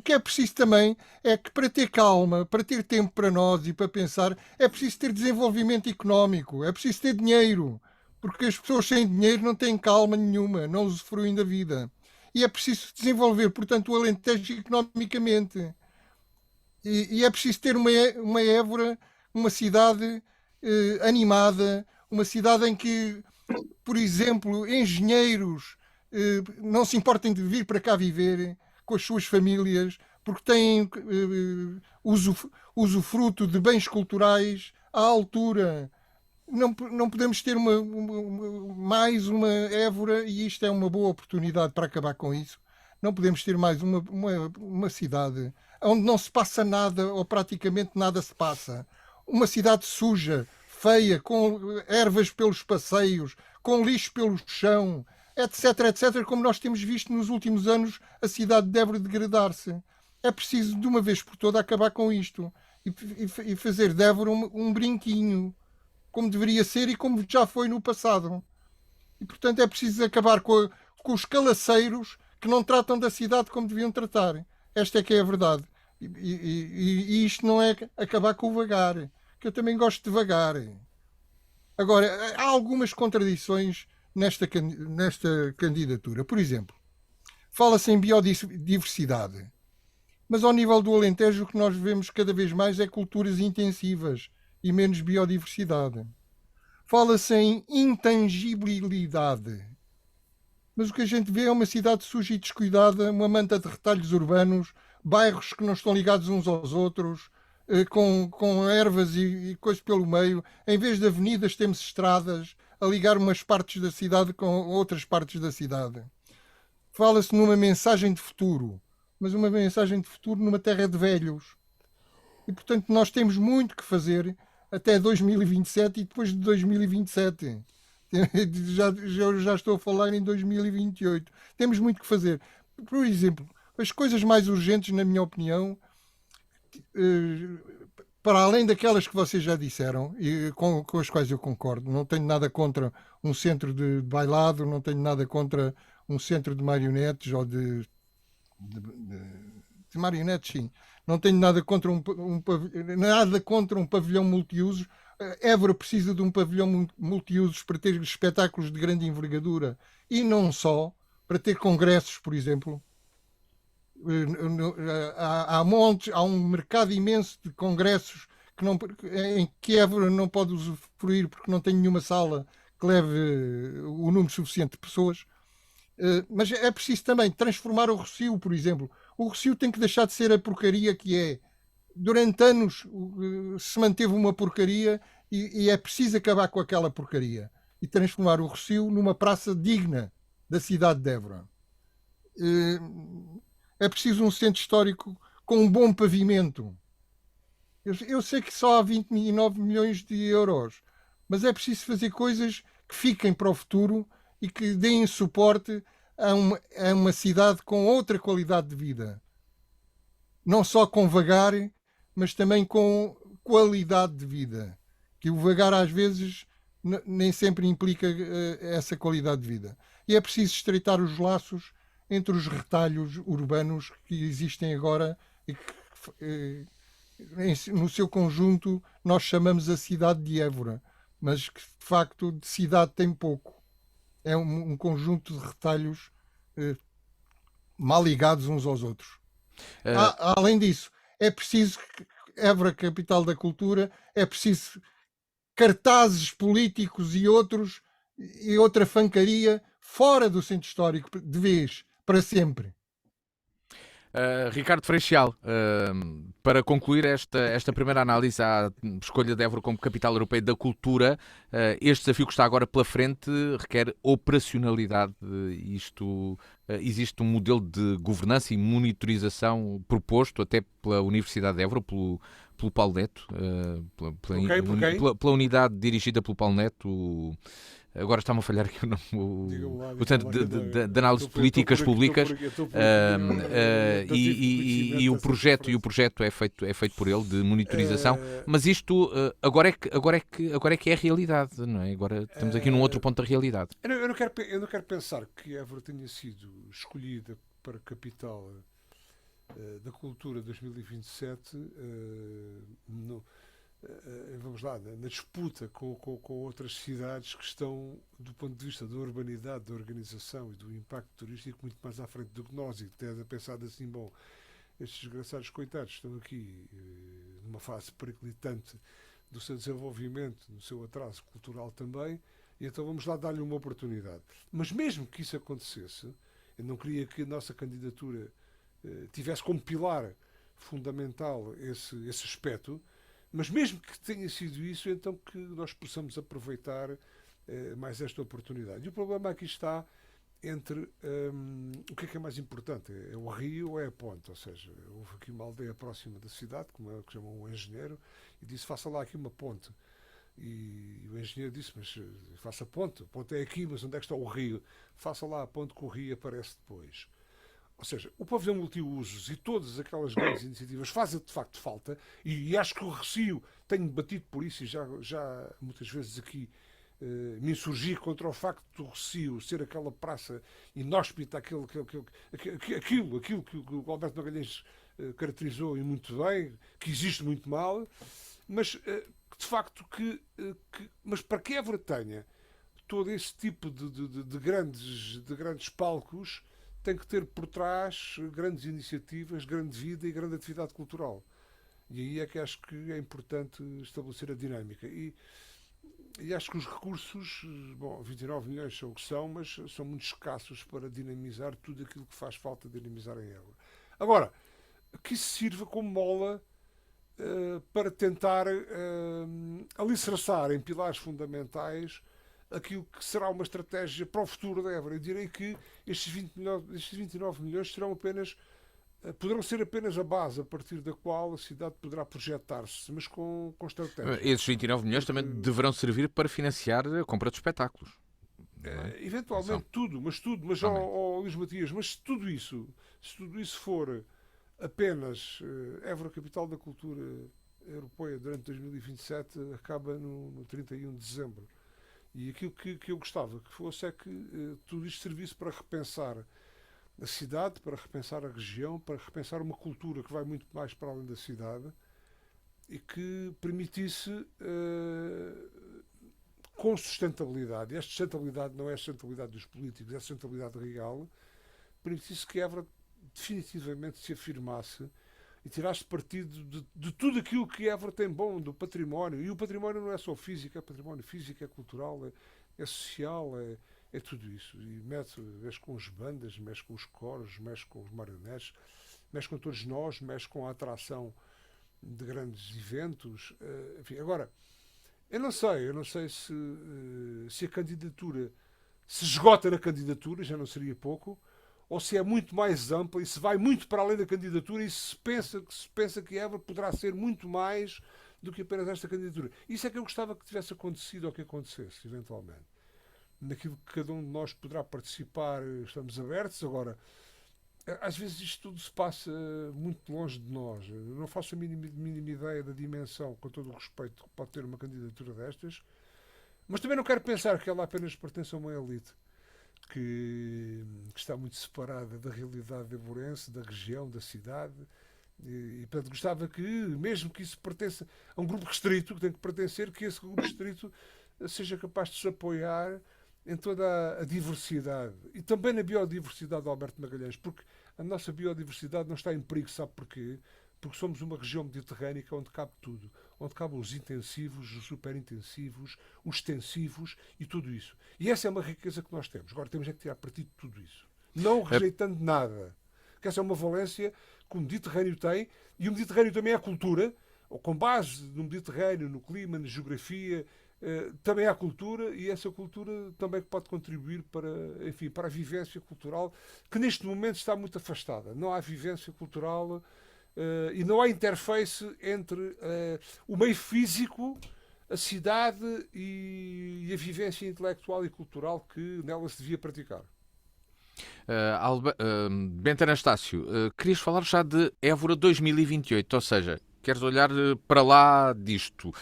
que é preciso também é que para ter calma, para ter tempo para nós e para pensar, é preciso ter desenvolvimento económico, é preciso ter dinheiro. Porque as pessoas sem dinheiro não têm calma nenhuma, não usufruem da vida. E é preciso desenvolver, portanto, o Alentejo economicamente. E é preciso ter uma Évora, uma cidade animada, uma cidade em que, por exemplo, engenheiros não se importem de vir para cá viver com as suas famílias, porque têm usufruto de bens culturais à altura. Não podemos ter mais uma Évora, e isto é uma boa oportunidade para acabar com isso. Não podemos ter mais uma cidade onde não se passa nada ou praticamente nada se passa. Uma cidade suja, feia, com ervas pelos passeios, com lixo pelo chão, etc, etc, como nós temos visto nos últimos anos a cidade de Évora degradar-se. É preciso, de uma vez por todas, acabar com isto e fazer de Évora um brinquinho, como deveria ser e como já foi no passado. E, portanto, é preciso acabar com os calaceiros que não tratam da cidade como deviam tratar. Esta é que é a verdade. E isto não é acabar com o vagar, que eu também gosto de vagar. Agora, há algumas contradições nesta candidatura. Por exemplo, fala-se em biodiversidade, mas ao nível do Alentejo o que nós vemos cada vez mais é culturas intensivas e menos biodiversidade. Fala-se em intangibilidade, mas o que a gente vê é uma cidade suja e descuidada, uma manta de retalhos urbanos, bairros que não estão ligados uns aos outros, com ervas e coisas pelo meio. Em vez de avenidas temos estradas a ligar umas partes da cidade com outras partes da cidade. Fala-se numa mensagem de futuro, mas uma mensagem de futuro numa terra de velhos. E, portanto, nós temos muito que fazer até 2027 e depois de 2027. Já estou a falar em 2028. Temos muito que fazer. Por exemplo, as coisas mais urgentes, na minha opinião, para além daquelas que vocês já disseram e com as quais eu concordo, não tenho nada contra um centro de bailado, não tenho nada contra um centro de marionetes ou de marionetes, sim. Não tenho nada contra nada contra um pavilhão multiusos. Évora precisa de um pavilhão multiusos para ter espetáculos de grande envergadura e não só, para ter congressos, por exemplo. Há um mercado imenso de congressos em que Évora não pode usufruir porque não tem nenhuma sala que leve o número suficiente de pessoas. Mas é preciso também transformar o Rossio, por exemplo. O Rossio tem que deixar de ser a porcaria que é. Durante anos se manteve uma porcaria e é preciso acabar com aquela porcaria e transformar o Rossio numa praça digna da cidade de Évora. É preciso um centro histórico com um bom pavimento. Eu sei que só há 29 milhões de euros, mas é preciso fazer coisas que fiquem para o futuro e que deem suporte a uma cidade com outra qualidade de vida. Não só com vagar, mas também com qualidade de vida. Que o vagar às vezes nem sempre implica essa qualidade de vida. E é preciso estreitar os laços entre os retalhos urbanos que existem agora e que, no seu conjunto, nós chamamos a cidade de Évora, mas que, de facto, de cidade tem pouco. É um conjunto de retalhos mal ligados uns aos outros. Além disso, é preciso que Évora, capital da cultura, é preciso cartazes políticos e outra fancaria fora do centro histórico, de vez, para sempre. Ricardo Freixal, para concluir esta primeira análise à escolha de Évora como capital europeia da cultura, este desafio que está agora pela frente requer operacionalidade. Existe um modelo de governança e monitorização proposto até pela Universidade de Évora, pelo Paulo Neto, pela unidade dirigida pelo Paulo Neto, agora está-me a falhar aqui o nome, Digam lá, portanto, digam lá, de análise de políticas públicas, e o projeto é feito por ele, de monitorização, mas isto agora é que é a realidade, não é? Agora estamos aqui num outro ponto da realidade. Eu não quero pensar que Évora tenha sido escolhida para capital da cultura 2027, vamos lá, na disputa com outras cidades que estão, do ponto de vista da urbanidade, da organização e do impacto turístico, muito mais à frente do que nós, e até pensado assim, bom, estes desgraçados coitados estão aqui numa fase periclitante do seu desenvolvimento, do seu atraso cultural também, e então vamos lá dar-lhe uma oportunidade. Mas mesmo que isso acontecesse, eu não queria que a nossa candidatura tivesse como pilar fundamental esse aspecto, mas mesmo que tenha sido isso, então que nós possamos aproveitar mais esta oportunidade. E o problema aqui está entre o que é mais importante, é o rio ou é a ponte? Ou seja, houve aqui uma aldeia próxima da cidade, como é que chamou um engenheiro, e disse, faça lá aqui uma ponte. E o engenheiro disse, mas faça a ponte é aqui, mas onde é que está o rio? Faça lá a ponte que o rio aparece depois. Ou seja, o pavilhão multiusos e todas aquelas grandes iniciativas fazem de facto falta, e acho que o Recio, tenho batido por isso e já muitas vezes aqui me insurgi contra o facto do Recio ser aquela praça inóspita, aquilo que o Alberto Magalhães caracterizou e muito bem, que existe muito mal, mas de facto mas para que Évora tenha todo esse tipo de grandes palcos, tem que ter por trás grandes iniciativas, grande vida e grande atividade cultural. E aí é que acho que é importante estabelecer a dinâmica. E acho que os recursos, bom, 29 milhões são o que são, mas são muito escassos para dinamizar tudo aquilo que faz falta dinamizar em Évora. Agora, que isso sirva como mola para tentar alicerçar em pilares fundamentais aquilo que será uma estratégia para o futuro da Évora. Eu direi que estes 29 milhões poderão ser apenas a base a partir da qual a cidade poderá projetar-se, mas com estratégia. Esses 29 milhões também deverão servir para financiar a compra de espetáculos. Eventualmente tudo, mas Luís Matias, mas se tudo isso for apenas Évora, capital da cultura europeia durante 2027, acaba no 31 de dezembro. E aquilo que eu gostava que fosse é que tudo isto servisse para repensar a cidade, para repensar a região, para repensar uma cultura que vai muito mais para além da cidade e que permitisse com sustentabilidade, e esta sustentabilidade não é a sustentabilidade dos políticos, é a sustentabilidade real, permitisse que Évora definitivamente se afirmasse e tirasse partido de tudo aquilo que Évora tem bom, do património. E o património não é só físico, é património físico, é cultural, é social, é tudo isso. E mexe com as bandas, mexe com os coros, mexe com os marionetes, mexe com todos nós, mexe com a atração de grandes eventos. Enfim, agora, eu não sei se a candidatura se esgota na candidatura, já não seria pouco, ou se é muito mais ampla e se vai muito para além da candidatura e se pensa que Évora poderá ser muito mais do que apenas esta candidatura. Isso é que eu gostava que tivesse acontecido ou que acontecesse, eventualmente. Naquilo que cada um de nós poderá participar, estamos abertos. Agora, às vezes isto tudo se passa muito longe de nós. Eu não faço a mínima ideia da dimensão, com todo o respeito, que pode ter uma candidatura destas, mas também não quero pensar que ela apenas pertence a uma elite que está muito separada da realidade evorense, da região, da cidade, e portanto gostava que, mesmo que isso pertença a um grupo restrito, que tem que pertencer, que esse grupo restrito seja capaz de se apoiar em toda a diversidade e também na biodiversidade de Alberto Magalhães, porque a nossa biodiversidade não está em perigo, sabe porquê? Porque somos uma região mediterrânica onde cabe tudo, onde cabem os intensivos, os superintensivos, os extensivos e tudo isso. E essa é uma riqueza que nós temos. Agora temos é que tirar partido de tudo isso, não rejeitando nada. Que essa é uma valência que o Mediterrâneo tem, e o Mediterrâneo também é a cultura, ou com base no Mediterrâneo, no clima, na geografia, também há cultura, e essa cultura também pode contribuir para a vivência cultural, que neste momento está muito afastada. Não há vivência cultural e não há interface entre o meio físico a cidade e a vivência intelectual e cultural que nela se devia praticar. Bento Anastácio, querias falar já de Évora 2028, ou seja, queres olhar para lá disto.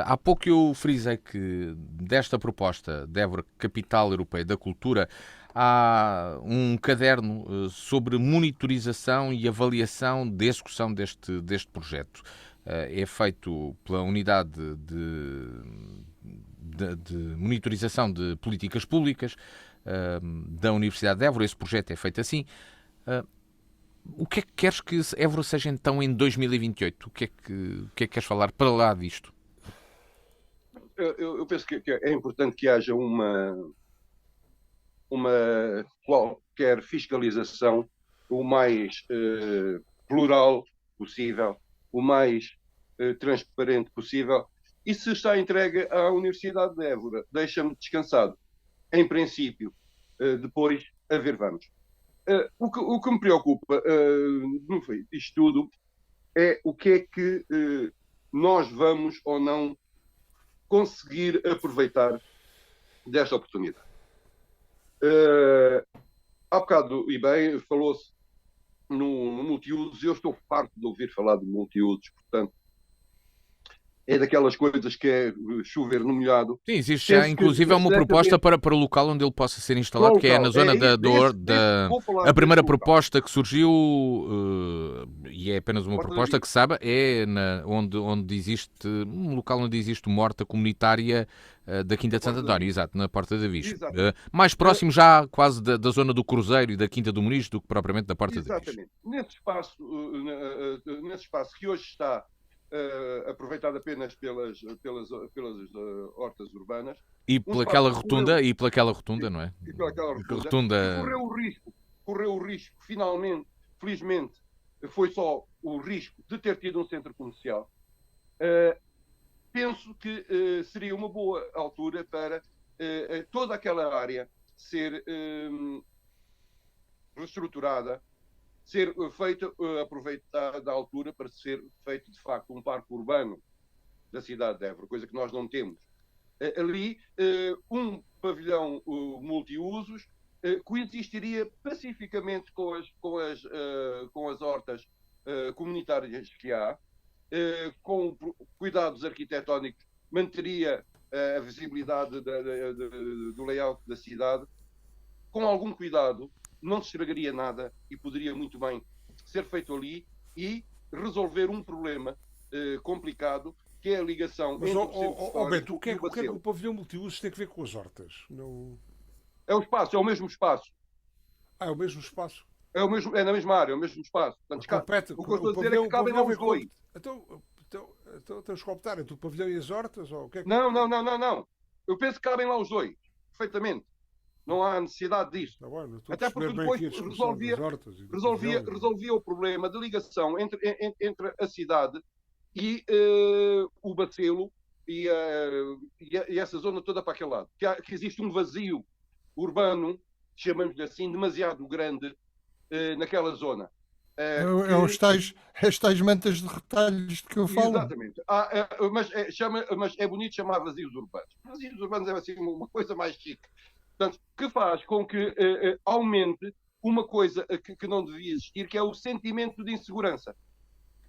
Há pouco eu frisei que desta proposta de Évora Capital Europeia da Cultura há um caderno sobre monitorização e avaliação da execução deste projeto. É feito pela Unidade de Monitorização de Políticas Públicas da Universidade de Évora. Esse projeto é feito assim. O que é que queres que Évora seja então em 2028? O que é que queres falar para lá disto? Eu penso que é importante que haja uma qualquer fiscalização o mais plural possível, o mais transparente possível. E se está entregue à Universidade de Évora, deixa-me descansado. Em princípio, depois a ver vamos. O que me preocupa isto tudo é o que é que nós vamos ou não conseguir aproveitar desta oportunidade. Há bocado, e bem, falou-se no multiusos. Eu estou farto de ouvir falar de multiusos, portanto, é daquelas coisas que é chover no molhado. Sim, existe já inclusive uma proposta para o local onde ele possa ser instalado, que é na zona a primeira proposta que surgiu, e é apenas uma proposta que se sabe, é onde existe um local onde existe uma horta comunitária da Quinta de Santo António, exato, na Porta da Viz. Mais próximo já quase da zona do Cruzeiro e da Quinta do Muniz do que propriamente da Porta da Viz. Exatamente. Nesse espaço que hoje está aproveitado apenas pelas hortas urbanas. E pelaquela rotunda, não é? E pelaquela rotunda. Correu o risco, felizmente, foi só o risco de ter tido um centro comercial. Penso que seria uma boa altura para toda aquela área ser reestruturada, ser feita, aproveitada a altura para ser feito, de facto, um parque urbano da cidade de Évora, coisa que nós não temos. Ali, um pavilhão multiusos coexistiria pacificamente com as hortas comunitárias que há, com cuidados arquitetónicos, manteria a visibilidade do layout da cidade, com algum cuidado, não se estragaria nada e poderia muito bem ser feito ali e resolver um problema complicado, que é a ligação entre o centro histórico Bento, o que é e o que o pavilhão multiusos tem a ver com as hortas? Não... É o espaço, é o mesmo espaço. É o mesmo espaço? É na mesma área, é o mesmo espaço. Portanto, o que eu estou a dizer é que cabem lá os dois. Então temos que optar entre o pavilhão e as hortas? Ou o que é que... Não. Eu penso que cabem lá os dois, perfeitamente. Não há necessidade disto. Até porque depois resolvia o problema de ligação entre a cidade e o Bacelo e essa zona toda para aquele lado. Que existe um vazio urbano, chamamos-lhe assim, demasiado grande naquela zona. As tais mantas de retalhos de que eu falo. Exatamente. Mas é bonito chamar vazios urbanos. Vazios urbanos é assim uma coisa mais chique. Portanto, que faz com que aumente uma coisa que não devia existir, que é o sentimento de insegurança.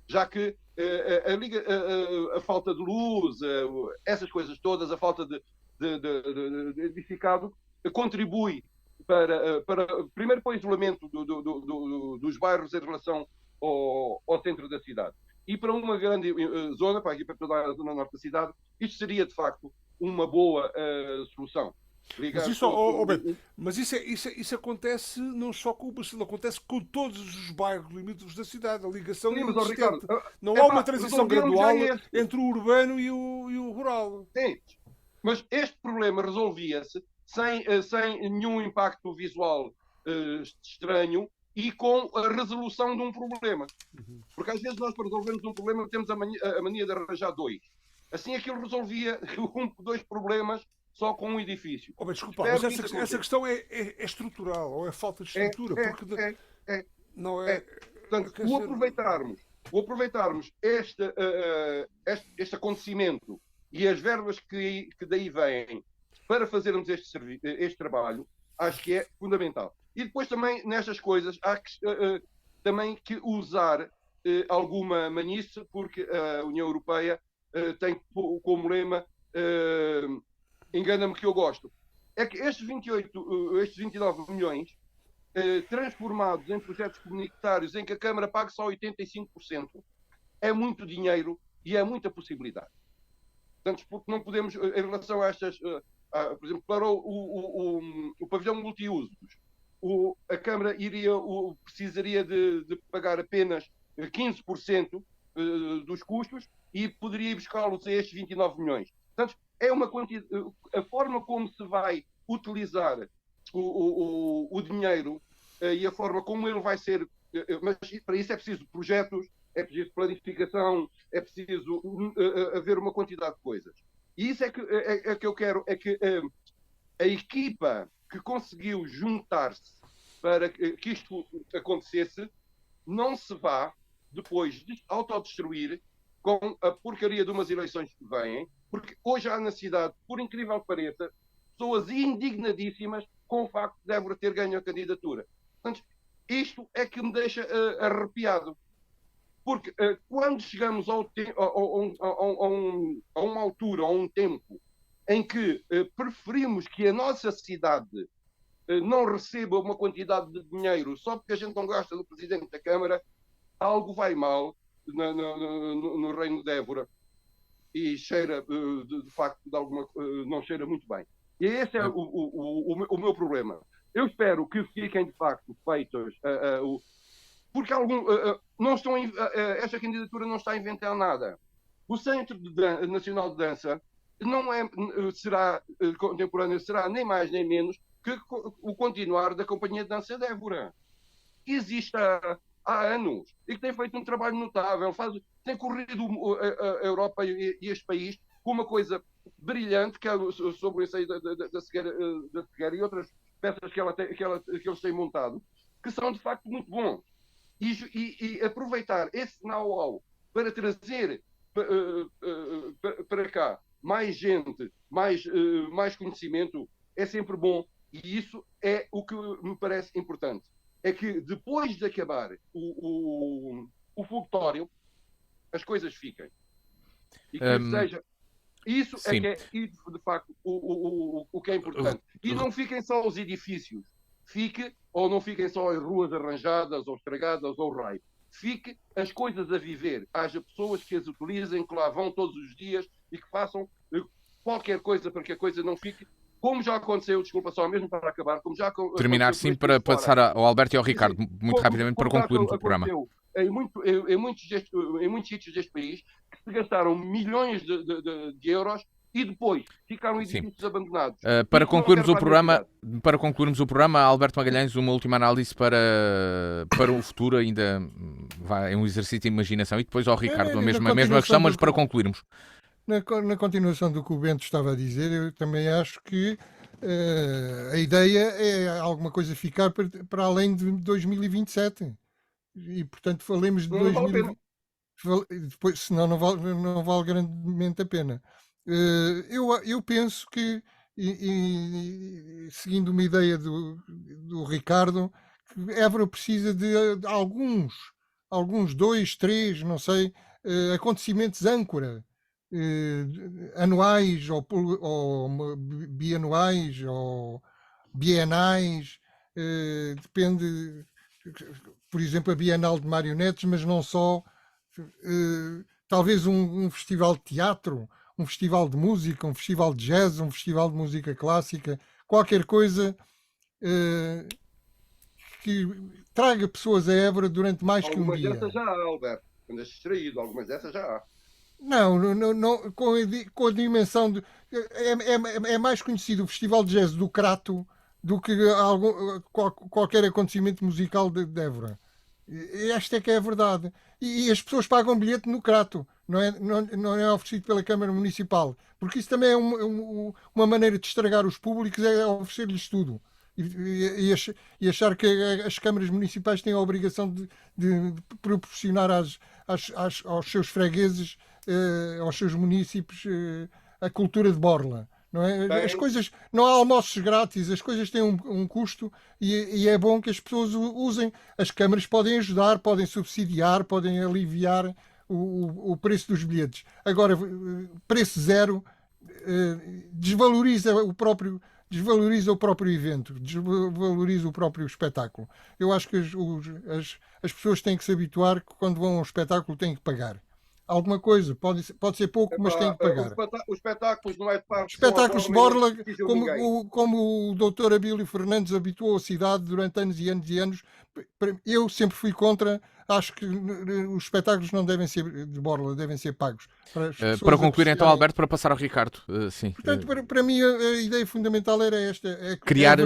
Já que a falta de luz, essas coisas todas, a falta de edificado, contribui primeiro para o isolamento dos bairros em relação ao centro da cidade. E para uma grande zona, para toda a zona norte da cidade, isto seria, de facto, uma boa solução. Mas isso acontece não só com o Bacilo, acontece com todos os bairros limítrofes da cidade. A ligação é inexistente. Não há uma transição gradual entre o urbano e o rural. Sim, mas este problema resolvia-se sem nenhum impacto visual estranho e com a resolução de um problema. Porque às vezes nós, para resolvermos um problema, temos a mania de arranjar dois. Assim aquilo resolvia dois problemas só com um edifício. Desculpa, mas essa questão é estrutural, ou é falta de estrutura? Não é... Portanto, o aproveitarmos este acontecimento e as verbas que daí vêm para fazermos este trabalho, acho que é fundamental. E depois também, nestas coisas, há também que usar alguma manice, porque a União Europeia tem como lema engana-me que eu gosto. É que estes 29 milhões transformados em projetos comunitários em que a Câmara paga só 85%, é muito dinheiro e é muita possibilidade. Portanto, porque não podemos, em relação a estas, por exemplo, para o pavilhão multiusos, a Câmara precisaria de pagar apenas 15% dos custos e poderia buscá-los a estes 29 milhões. Portanto, é uma quantidade, a forma como se vai utilizar o dinheiro e a forma como ele vai ser, mas para isso é preciso projetos, é preciso planificação, é preciso haver uma quantidade de coisas. E isso é que eu quero, é que a equipa que conseguiu juntar-se para que isto acontecesse não se vá depois autodestruir com a porcaria de umas eleições que vêm, porque hoje há na cidade, por incrível que pareça, pessoas indignadíssimas com o facto de Évora ter ganho a candidatura. Portanto, isto é que me deixa arrepiado. Porque quando chegamos a uma altura, a um tempo, em que preferimos que a nossa cidade não receba uma quantidade de dinheiro só porque a gente não gosta do Presidente da Câmara, algo vai mal no Reino de Évora e cheira, de facto, não cheira muito bem. E esse é o meu problema. Eu espero que fiquem, de facto, feitos... porque esta candidatura não está a inventar nada. O Centro Nacional de Dança será contemporâneo, será nem mais nem menos que o continuar da Companhia de Dança de Évora, que existe há anos e que tem feito um trabalho notável, tem corrido a Europa e este país com uma coisa brilhante, que é sobre o ensaio da cegueira e outras peças que eles têm montado, que são de facto muito bons. E aproveitar esse know-how para trazer para cá mais gente, mais conhecimento, é sempre bom. E isso é o que me parece importante. É que depois de acabar o fogotório, as coisas fiquem. E que seja... Isso sim. é que é, de facto, o que é importante. E não fiquem só os edifícios. Ou não fiquem só as ruas arranjadas, ou estragadas, ou raio. Fique as coisas a viver. Haja pessoas que as utilizem, que lá vão todos os dias e que façam qualquer coisa para que a coisa não fique... Como já aconteceu, desculpa só mesmo para acabar, como já terminar sim para passar ao Alberto e ao Ricardo, muito rapidamente, para concluirmos o programa. Em muitos sítios deste país, que se gastaram milhões de euros e depois ficaram edifícios abandonados. Para concluirmos o programa, Alberto Magalhães, uma última análise para o futuro, ainda é um exercício de imaginação, e depois ao Ricardo a mesma questão, mas para concluirmos. Na continuação do que o Bento estava a dizer, eu também acho que a ideia é alguma coisa ficar para além de 2027. E, portanto, falemos de 2020. Depois, senão não vale grandemente a pena. Eu penso que, seguindo uma ideia do Ricardo, que Évora precisa de alguns 2, 3, não sei, acontecimentos âncora. Anuais ou bianuais ou bienais, depende, por exemplo, a Bienal de Marionetes, mas não só, talvez um festival de teatro, um festival de música, um festival de jazz, um festival de música clássica, qualquer coisa que traga pessoas a Évora durante mais que um dia. Algumas dessas já há, Alberto. Andas distraído, algumas dessas já há. Não, com a dimensão de... É mais conhecido o Festival de Jazz do Crato do que qualquer acontecimento musical de Évora. Esta é que é a verdade. E as pessoas pagam bilhete no Crato, não é oferecido pela Câmara Municipal. Porque isso também é uma maneira de estragar os públicos, é oferecer-lhes tudo. E achar que as câmaras municipais têm a obrigação de proporcionar aos seus fregueses, aos seus munícipes, a cultura de borla. Não é? Bem, As coisas, não há almoços grátis, as coisas têm um custo e é bom que as pessoas usem. As câmaras podem ajudar, podem subsidiar, podem aliviar o preço dos bilhetes. Agora, preço zero desvaloriza o próprio evento, desvaloriza o próprio espetáculo. Eu acho que as pessoas têm que se habituar que quando vão a um espetáculo têm que pagar. Alguma coisa, pode ser pouco, mas têm que pagar. Os espetáculos não é de parte. Espetáculos de borla, como o doutor Abílio Fernandes habituou a cidade durante anos e anos e anos, eu sempre fui contra. Acho que os espetáculos não devem ser de borla, devem ser pagos. Para concluir, então, Alberto, para passar ao Ricardo. Sim. Portanto, para mim, a ideia fundamental era esta. Criar.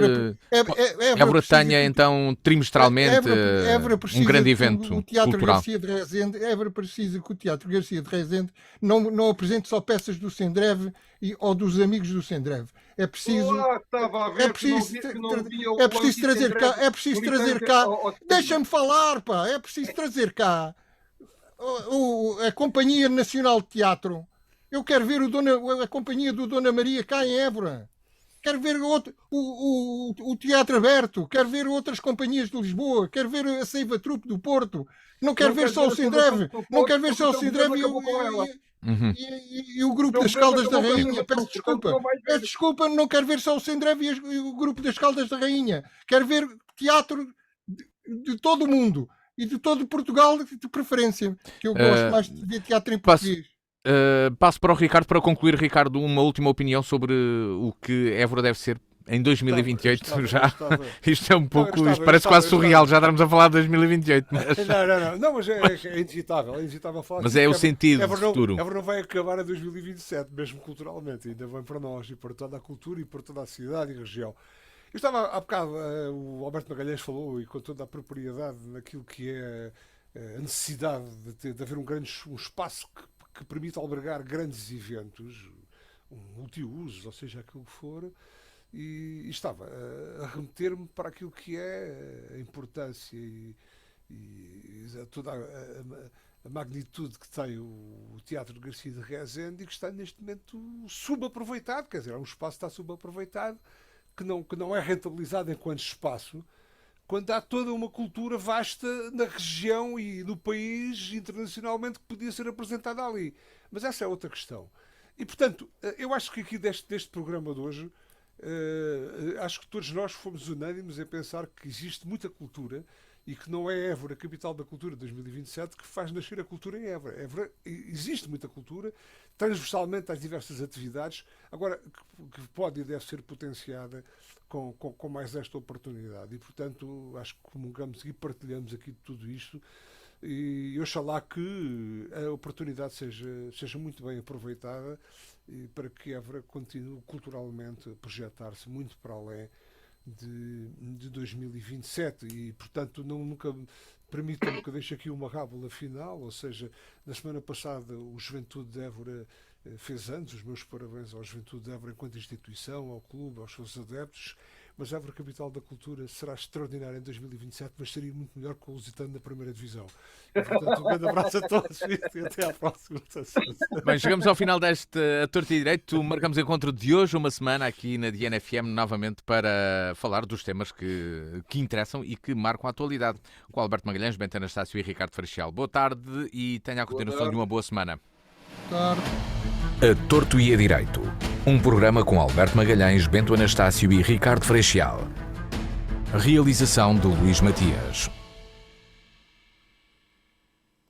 Évora tenha, então, trimestralmente um grande evento o Teatro cultural. Garcia de Rezende, Évora precisa que o Teatro Garcia de Rezende não apresente só peças do Sendreve ou dos amigos do Sendreve. É preciso trazer cá. Deixa-me falar, pá. É preciso trazer cá a Companhia Nacional de Teatro. Eu quero ver a Companhia do Dona Maria cá em Évora. Quero ver o Teatro Aberto. Quero ver outras companhias de Lisboa. Quero ver a Seiva Trupe do Porto. Não quero ver só o Sendreve. Não quero ver só o Sendreve e o grupo das Caldas da Rainha. Peço desculpa, não quero ver só o Sendreve e o grupo das Caldas da Rainha. Quero ver teatro de todo o mundo e de todo Portugal, de preferência, que eu gosto mais de ver teatro em português. Passo para o Ricardo para concluir. Ricardo, uma última opinião sobre o que Évora deve ser em 2028. Isto é um pouco, isto parece quase surreal, já estamos a falar de 2028. Mas... Não, mas é inevitável falar. Mas é o sentido do futuro. Évora não vai acabar em 2027, mesmo culturalmente, ainda vem para nós e para toda a cultura e para toda a cidade e região. Eu estava há bocado, o Alberto Magalhães falou, e com toda a propriedade, naquilo que é a necessidade de haver um espaço que permita albergar grandes eventos, um multiuso, ou seja, aquilo que for, e estava a remeter-me para aquilo que é a importância e toda a magnitude que tem o Teatro de Garcia de Rezende e que está neste momento subaproveitado, quer dizer, é um espaço que está subaproveitado, que não é rentabilizado enquanto espaço, quando há toda uma cultura vasta na região e no país internacionalmente que podia ser apresentada ali. Mas essa é outra questão. E, portanto, eu acho que aqui deste programa de hoje, acho que todos nós fomos unânimes em pensar que existe muita cultura e que não é Évora, a capital da cultura de 2027, que faz nascer a cultura em Évora. Existe muita cultura, transversalmente às diversas atividades, agora que pode e deve ser potenciada com mais esta oportunidade. E, portanto, acho que comungamos e partilhamos aqui de tudo isto e oxalá que a oportunidade seja muito bem aproveitada para que Évora continue culturalmente a projetar-se muito para além de 2027 e, portanto, nunca permitam-me que eu deixe aqui uma rábula final, ou seja, na semana passada o Juventude de Évora fez anos, os meus parabéns ao Juventude de Évora enquanto instituição, ao clube, aos seus adeptos, mas a Évora Capital da Cultura será extraordinária em 2027, mas seria muito melhor com o Lusitano na primeira divisão. E, portanto, um grande abraço a todos e até à próxima. Bem, chegamos ao final deste A Torto e Direito. Marcamos o encontro de hoje, uma semana aqui na DNFM, novamente para falar dos temas que interessam e que marcam a atualidade. Com Alberto Magalhães, Bento Anastácio e Ricardo Freixal. Boa tarde e tenha a continuação de uma boa semana. Boa tarde. A Torto e a Direito. Um programa com Alberto Magalhães, Bento Anastácio e Ricardo Freixal. Realização de Luís Matias.